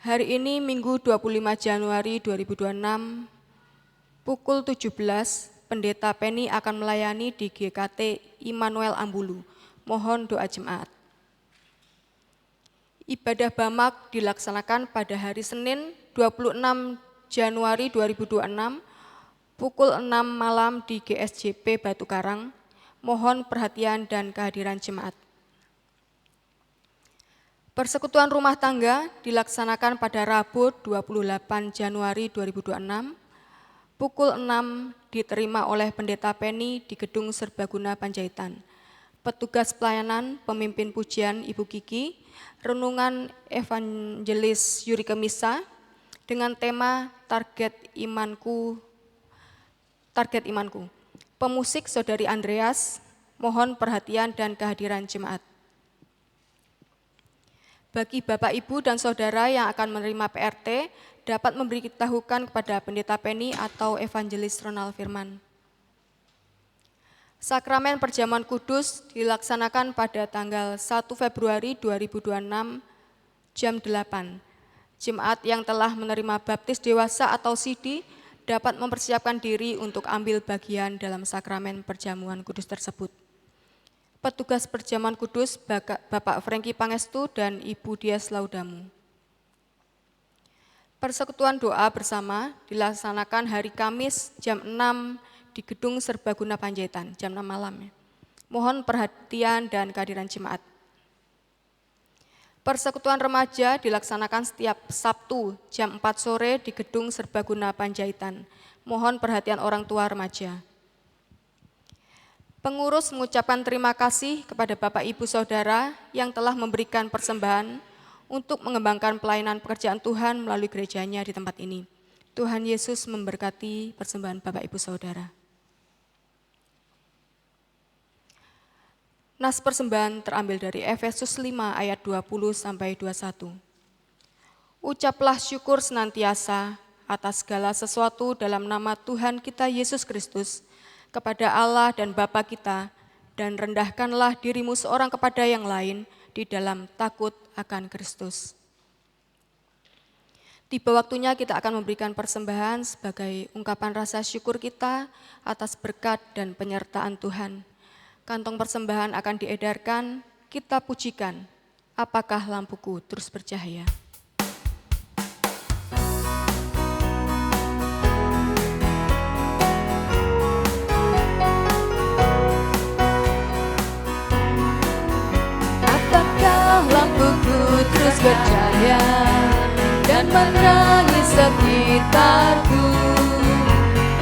Hari ini Minggu 25 Januari 2026 pukul 17 Pendeta Penny akan melayani di GKT Immanuel Ambulu. Mohon doa jemaat. Ibadah Bamak dilaksanakan pada hari Senin 26 Januari 2026 pukul 6 malam di GSJP Batu Karang. Mohon perhatian dan kehadiran jemaat. Persekutuan rumah tangga dilaksanakan pada Rabu 28 Januari 2026 pukul 6 diterima oleh Pendeta Penny di Gedung Serbaguna Panjaitan. Petugas pelayanan, pemimpin pujian Ibu Kiki, renungan Evangelis Yurike Misa dengan tema Target Imanku. Pemusik Saudari Andreas, mohon perhatian dan kehadiran jemaat. Bagi Bapak, Ibu, dan Saudara yang akan menerima PRT, dapat memberitahukan kepada Pendeta Penny atau Evangelis Ronald Firman. Sakramen Perjamuan Kudus dilaksanakan pada tanggal 1 Februari 2026 jam 8. Jemaat yang telah menerima baptis dewasa atau CD dapat mempersiapkan diri untuk ambil bagian dalam sakramen Perjamuan Kudus tersebut. Petugas Perjamuan Kudus Bapak Franky Pangestu dan Ibu Dias Laudamu. Persekutuan doa bersama dilaksanakan hari Kamis jam 6 di Gedung Serbaguna Panjaitan, jam 6 malam. Mohon perhatian dan kehadiran jemaat. Persekutuan remaja dilaksanakan setiap Sabtu jam 4 sore di Gedung Serbaguna Panjaitan. Mohon perhatian orang tua remaja. Pengurus mengucapkan terima kasih kepada Bapak Ibu Saudara yang telah memberikan persembahan untuk mengembangkan pelayanan pekerjaan Tuhan melalui gerejanya di tempat ini. Tuhan Yesus memberkati persembahan Bapak Ibu Saudara. Nas persembahan terambil dari Efesus 5 ayat 20-21. Ucaplah syukur senantiasa atas segala sesuatu dalam nama Tuhan kita Yesus Kristus kepada Allah dan Bapa kita, dan rendahkanlah dirimu seorang kepada yang lain di dalam takut akan Kristus. Tiba waktunya kita akan memberikan persembahan sebagai ungkapan rasa syukur kita atas berkat dan penyertaan Tuhan. Kantong persembahan akan diedarkan, kita pujikan, apakah lampuku terus bercahaya. Apakah lampuku terus bercahaya dan menerangi sekitarku?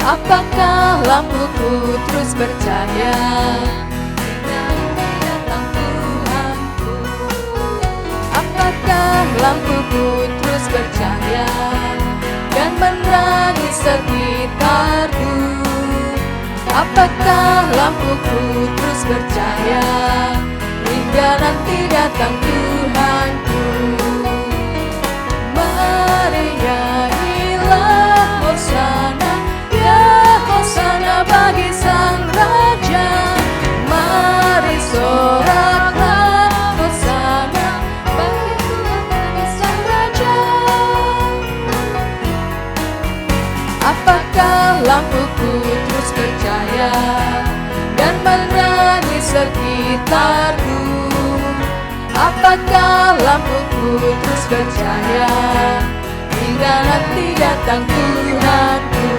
Apakah lampuku terus bercahaya? Apakah lampuku terus bercahaya dan menerangi sekitarku? Apakah lampuku terus bercahaya hingga nanti datang Tuhanku? Mari nyanyilah Hosana, ya Hosana bagi Sang Raja. Mari soraklah Hosana bagi Tuhan Sang Raja. Apakah lampuku terus bercahaya dan menerangi sekitarku? Apakah lampuku terus bercahaya hingga nanti datang Tuhanku?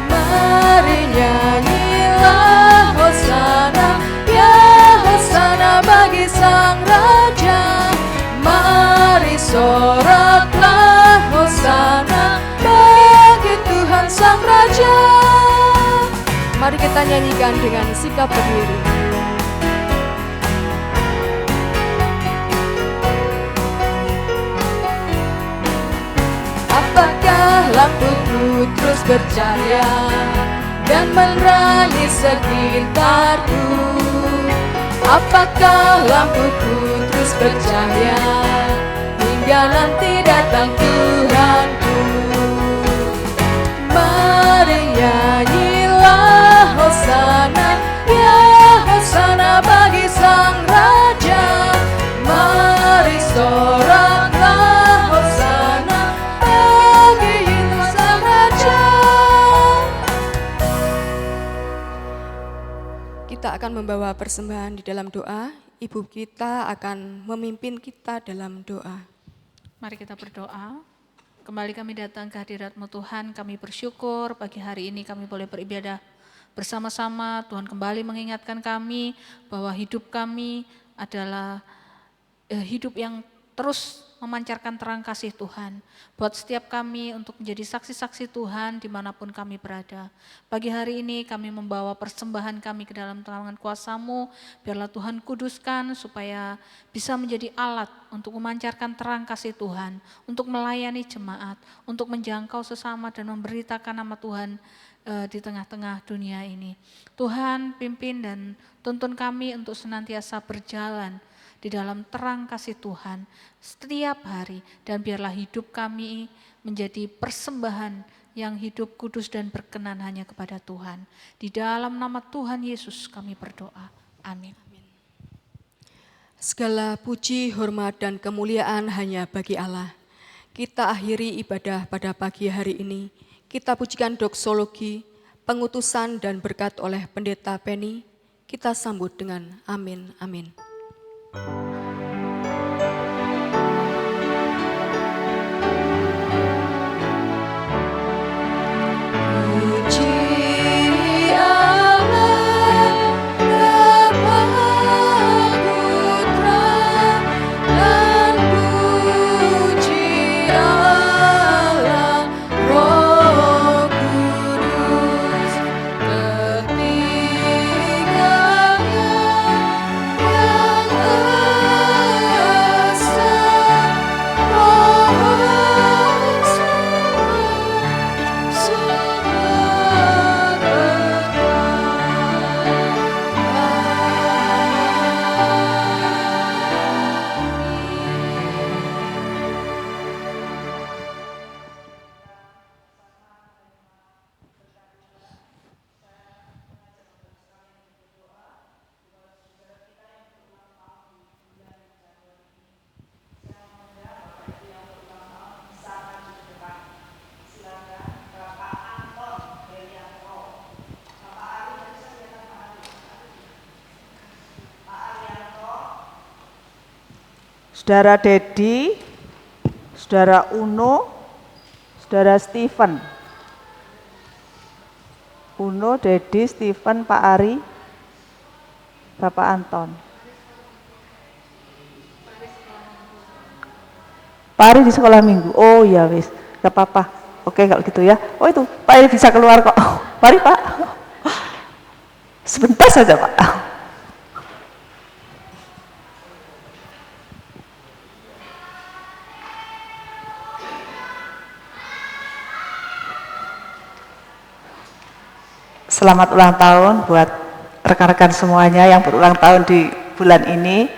Mari nyanyilah Hosana, ya Hosana bagi Sang Raja. Mari soraklah Hosana bagi Tuhan Sang Raja. Mari kita nyanyikan dengan sikap berdiri. Apakah lampuku terus bercahaya dan menerangi sekitarku? Apakah lampuku terus bercahaya hingga nanti datang Tuhanku? Mari nyanyilah Hosana, ya Hosana bagi Sang Raja. Mari soraklah Hosana bagi Sang Raja. Kita akan membawa persembahan di dalam doa. Ibu kita akan memimpin kita dalam doa. Mari kita berdoa. Kembali kami datang ke hadirat-Mu Tuhan, kami bersyukur pagi hari ini kami boleh beribadah bersama-sama. Tuhan kembali mengingatkan kami bahwa hidup kami adalah hidup yang terus memancarkan terang kasih Tuhan. Buat setiap kami untuk menjadi saksi-saksi Tuhan dimanapun kami berada. Pagi hari ini kami membawa persembahan kami ke dalam tangan kuasa-Mu. Biarlah Tuhan kuduskan supaya bisa menjadi alat untuk memancarkan terang kasih Tuhan. Untuk melayani jemaat, untuk menjangkau sesama dan memberitakan nama Tuhan di tengah-tengah dunia ini. Tuhan pimpin dan tuntun kami untuk senantiasa berjalan di dalam terang kasih Tuhan setiap hari, dan biarlah hidup kami menjadi persembahan yang hidup kudus dan berkenan hanya kepada Tuhan. Di dalam nama Tuhan Yesus kami berdoa. Amin. Segala puji, hormat, dan kemuliaan hanya bagi Allah. Kita akhiri ibadah pada pagi hari ini. Kita pujikan doksologi, pengutusan dan berkat oleh Pendeta Penny. Kita sambut dengan amin, amin. Yang Saudara Dedi, Saudara Uno, Saudara Stephen. Uno, Dedi, Stephen, Pak Ari, Bapak Anton. Pak Ari di sekolah minggu. Oh ya wis, gak apa-apa. Oke kalau gitu ya. Oh itu, Pak Ari bisa keluar kok. Mari Pak. Sebentar saja Pak. Selamat ulang tahun buat rekan-rekan semuanya yang berulang tahun di bulan ini.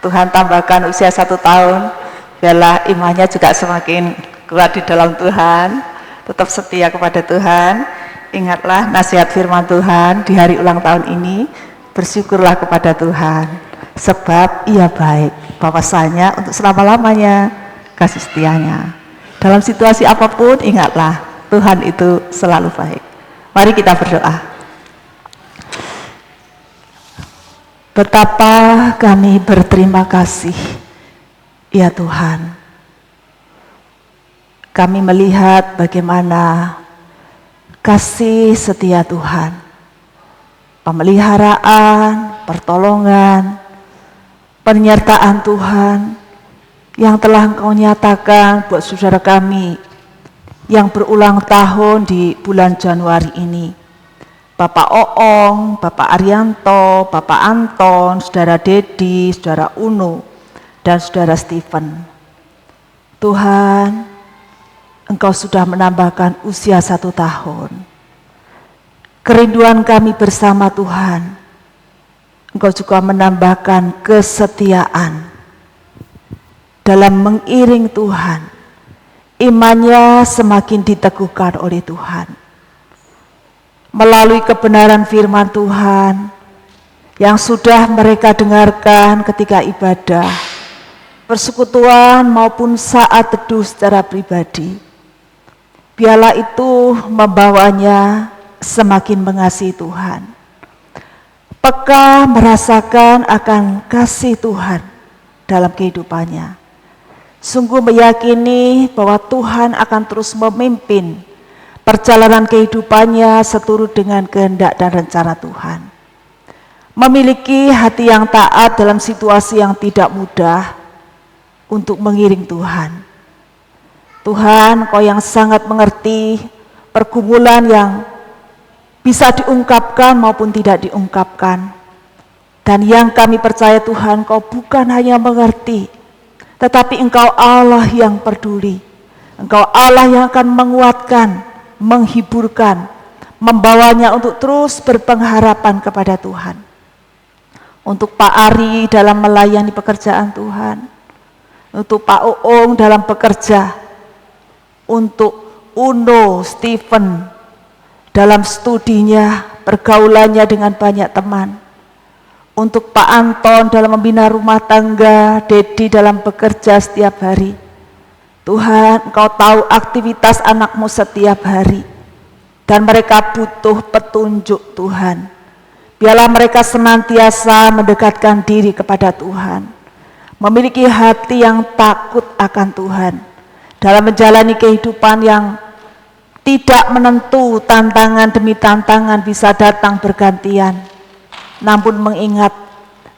Tuhan tambahkan usia 1 tahun, biarlah imannya juga semakin kuat di dalam Tuhan, tetap setia kepada Tuhan. Ingatlah nasihat firman Tuhan di hari ulang tahun ini, bersyukurlah kepada Tuhan, sebab Ia baik, bahwasanya untuk selama-lamanya kasih setianya. Dalam situasi apapun, ingatlah Tuhan itu selalu baik. Mari kita berdoa. Betapa kami berterima kasih, ya Tuhan. Kami melihat bagaimana kasih setia Tuhan, pemeliharaan, pertolongan, penyertaan Tuhan yang telah Engkau nyatakan buat saudara kami yang berulang tahun di bulan Januari ini. Bapak Oong, Bapak Arianto, Bapak Anton, Saudara Dedi, Saudara Uno, dan Saudara Stephen. Tuhan, Engkau sudah menambahkan usia 1 tahun. Kerinduan kami bersama Tuhan, Engkau juga menambahkan kesetiaan dalam mengiring Tuhan. Imannya semakin diteguhkan oleh Tuhan. Melalui kebenaran firman Tuhan yang sudah mereka dengarkan ketika ibadah, persekutuan maupun saat teduh secara pribadi. Biarlah itu membawanya semakin mengasihi Tuhan. Peka merasakan akan kasih Tuhan dalam kehidupannya. Sungguh meyakini bahwa Tuhan akan terus memimpin perjalanan kehidupannya seturut dengan kehendak dan rencana Tuhan. Memiliki hati yang taat dalam situasi yang tidak mudah untuk mengiring Tuhan. Tuhan, Kau yang sangat mengerti pergumulan yang bisa diungkapkan maupun tidak diungkapkan. Dan yang kami percaya Tuhan, Kau bukan hanya mengerti, tetapi Engkau Allah yang peduli. Engkau Allah yang akan menguatkan, menghiburkan, membawanya untuk terus berpengharapan kepada Tuhan. Untuk Pak Ari dalam melayani pekerjaan Tuhan, untuk Pak Oong dalam bekerja, untuk Uno, Stephen dalam studinya, pergaulannya dengan banyak teman, untuk Pak Anton dalam membina rumah tangga, Dedi dalam bekerja setiap hari. Tuhan, Engkau tahu aktivitas anakmu setiap hari, dan mereka butuh petunjuk Tuhan. Biarlah mereka senantiasa mendekatkan diri kepada Tuhan, memiliki hati yang takut akan Tuhan, dalam menjalani kehidupan yang tidak menentu, tantangan demi tantangan bisa datang bergantian. Namun mengingat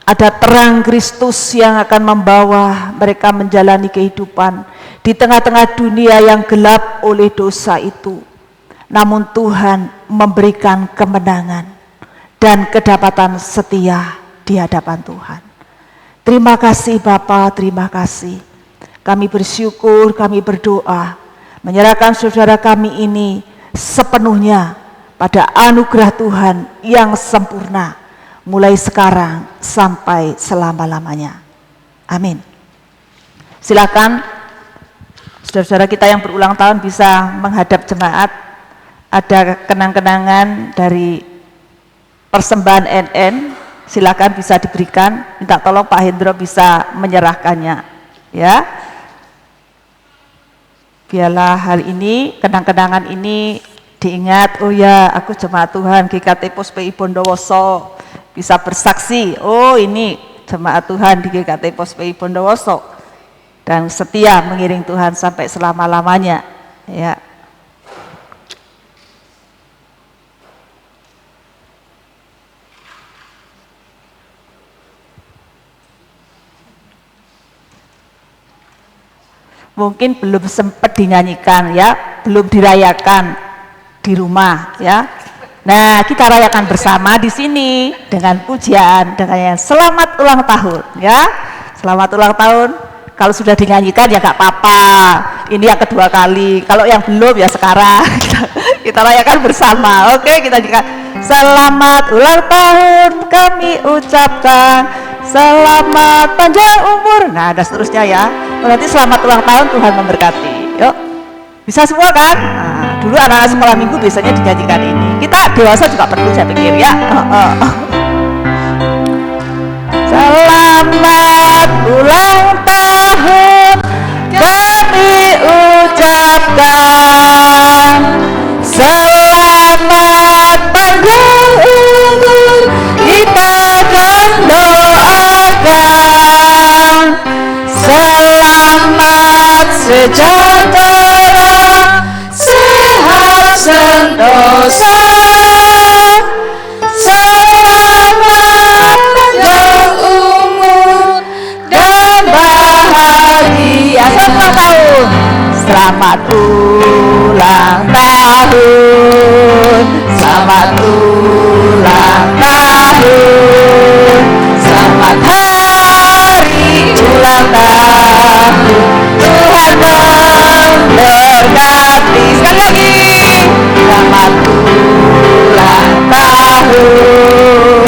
ada terang Kristus yang akan membawa mereka menjalani kehidupan di tengah-tengah dunia yang gelap oleh dosa itu. Namun Tuhan memberikan kemenangan dan kedapatan setia di hadapan Tuhan. Terima kasih Bapa, terima kasih. Kami bersyukur, kami berdoa, menyerahkan saudara kami ini sepenuhnya pada anugerah Tuhan yang sempurna, mulai sekarang sampai selama-lamanya. Amin. Silakan saudara-saudara kita yang berulang tahun bisa menghadap jemaat. Ada kenang-kenangan dari persembahan NN, silakan bisa diberikan. Minta tolong Pak Hendro bisa menyerahkannya, ya. Biarlah hari ini, kenang-kenangan ini diingat. Oh ya, aku jemaat Tuhan GKT POS PI Bondowoso bisa bersaksi. Oh ini jemaat Tuhan di GKT POSPI Bondowoso dan setia mengiring Tuhan sampai selama-lamanya. Ya. Mungkin belum sempat dinyanyikan ya, belum dirayakan di rumah ya. Nah, kita rayakan bersama di sini dengan pujian, dengan selamat ulang tahun ya. Selamat ulang tahun. Kalau sudah dinyanyikan ya nggak apa-apa. Ini yang kedua kali. Kalau yang belum ya sekarang kita rayakan bersama. Oke, kita nyanyikan. Selamat ulang tahun kami ucapkan. Selamat panjang umur. Nah, dan seterusnya ya. Berarti selamat ulang tahun, Tuhan memberkati. Yuk, bisa semua kan? Nah, dulu anak-anak sekolah minggu biasanya dinyanyikan ini. Kita dewasa juga perlu, saya pikir ya. Selamat ulang tahun kami ucapkan. Selamat panjang umur kita akan doakan. Selamat sejahtera, sehat sentosa. Selamat panjang umur dan bahagia. Selamat tahun. Selamat ulang tahun. Selamat ulang tahun. Selamat hari ulang tahun. Tuhan memberkati. Sekali lagi. Selamat ulang tahun.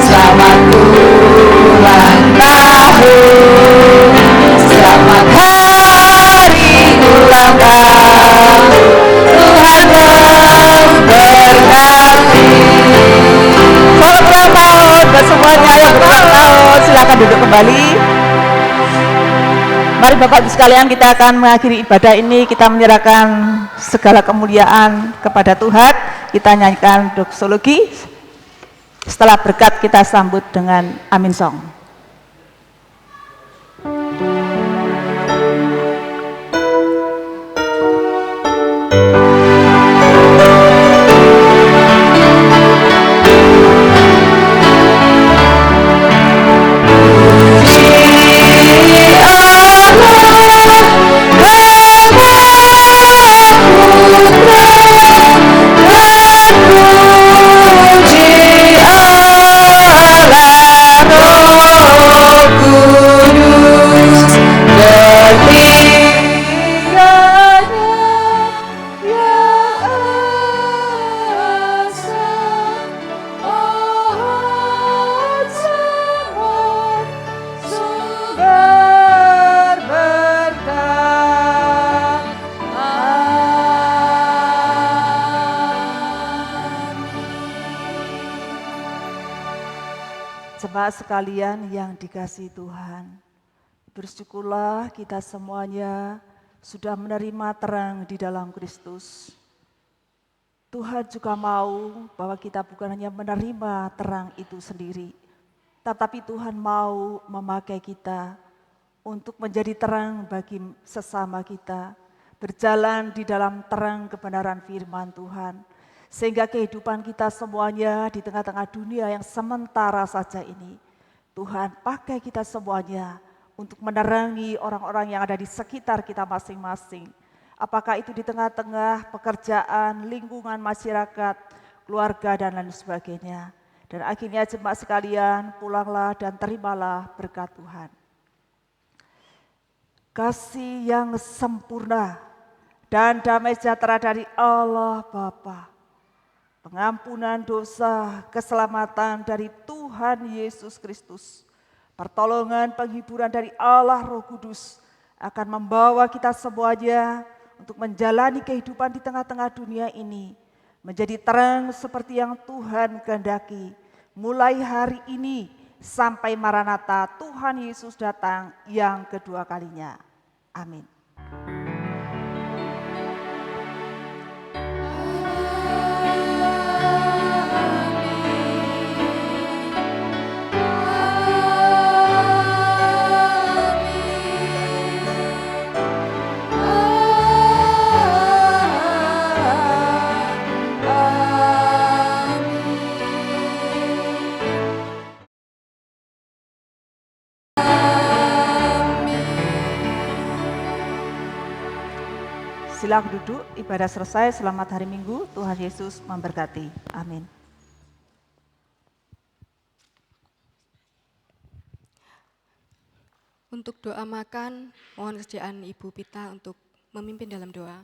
Selamat ulang tahun. Selamat hari ulang tahun. Tuhan memberkati. Selamat ulang tahun buat semuanya yang berulang tahun. Silakan duduk kembali. Mari Bapak Ibu sekalian, kita akan mengakhiri ibadah ini. Kita menyerahkan segala kemuliaan kepada Tuhan. Kita nyanyikan doksologi. Setelah berkat kita sambut dengan Amin Song. Jemaat sekalian yang dikasihi Tuhan, bersyukurlah kita semuanya sudah menerima terang di dalam Kristus. Tuhan juga mau bahwa kita bukan hanya menerima terang itu sendiri, tetapi Tuhan mau memakai kita untuk menjadi terang bagi sesama kita, berjalan di dalam terang kebenaran firman Tuhan. Sehingga kehidupan kita semuanya di tengah-tengah dunia yang sementara saja ini, Tuhan pakai kita semuanya untuk menerangi orang-orang yang ada di sekitar kita masing-masing. Apakah itu di tengah-tengah pekerjaan, lingkungan masyarakat, keluarga dan lain sebagainya. Dan akhirnya jemaat sekalian, pulanglah dan terimalah berkat Tuhan. Kasih yang sempurna dan damai sejahtera dari Allah Bapa, pengampunan dosa, keselamatan dari Tuhan Yesus Kristus, pertolongan, penghiburan dari Allah Roh Kudus akan membawa kita semuanya untuk menjalani kehidupan di tengah-tengah dunia ini, menjadi terang seperti yang Tuhan kehendaki. Mulai hari ini sampai Maranatha, Tuhan Yesus datang yang kedua kalinya. Amin. Silakan duduk, ibadah selesai, selamat hari Minggu, Tuhan Yesus memberkati. Amin. Untuk doa makan, mohon kesediaan Ibu Pita untuk memimpin dalam doa.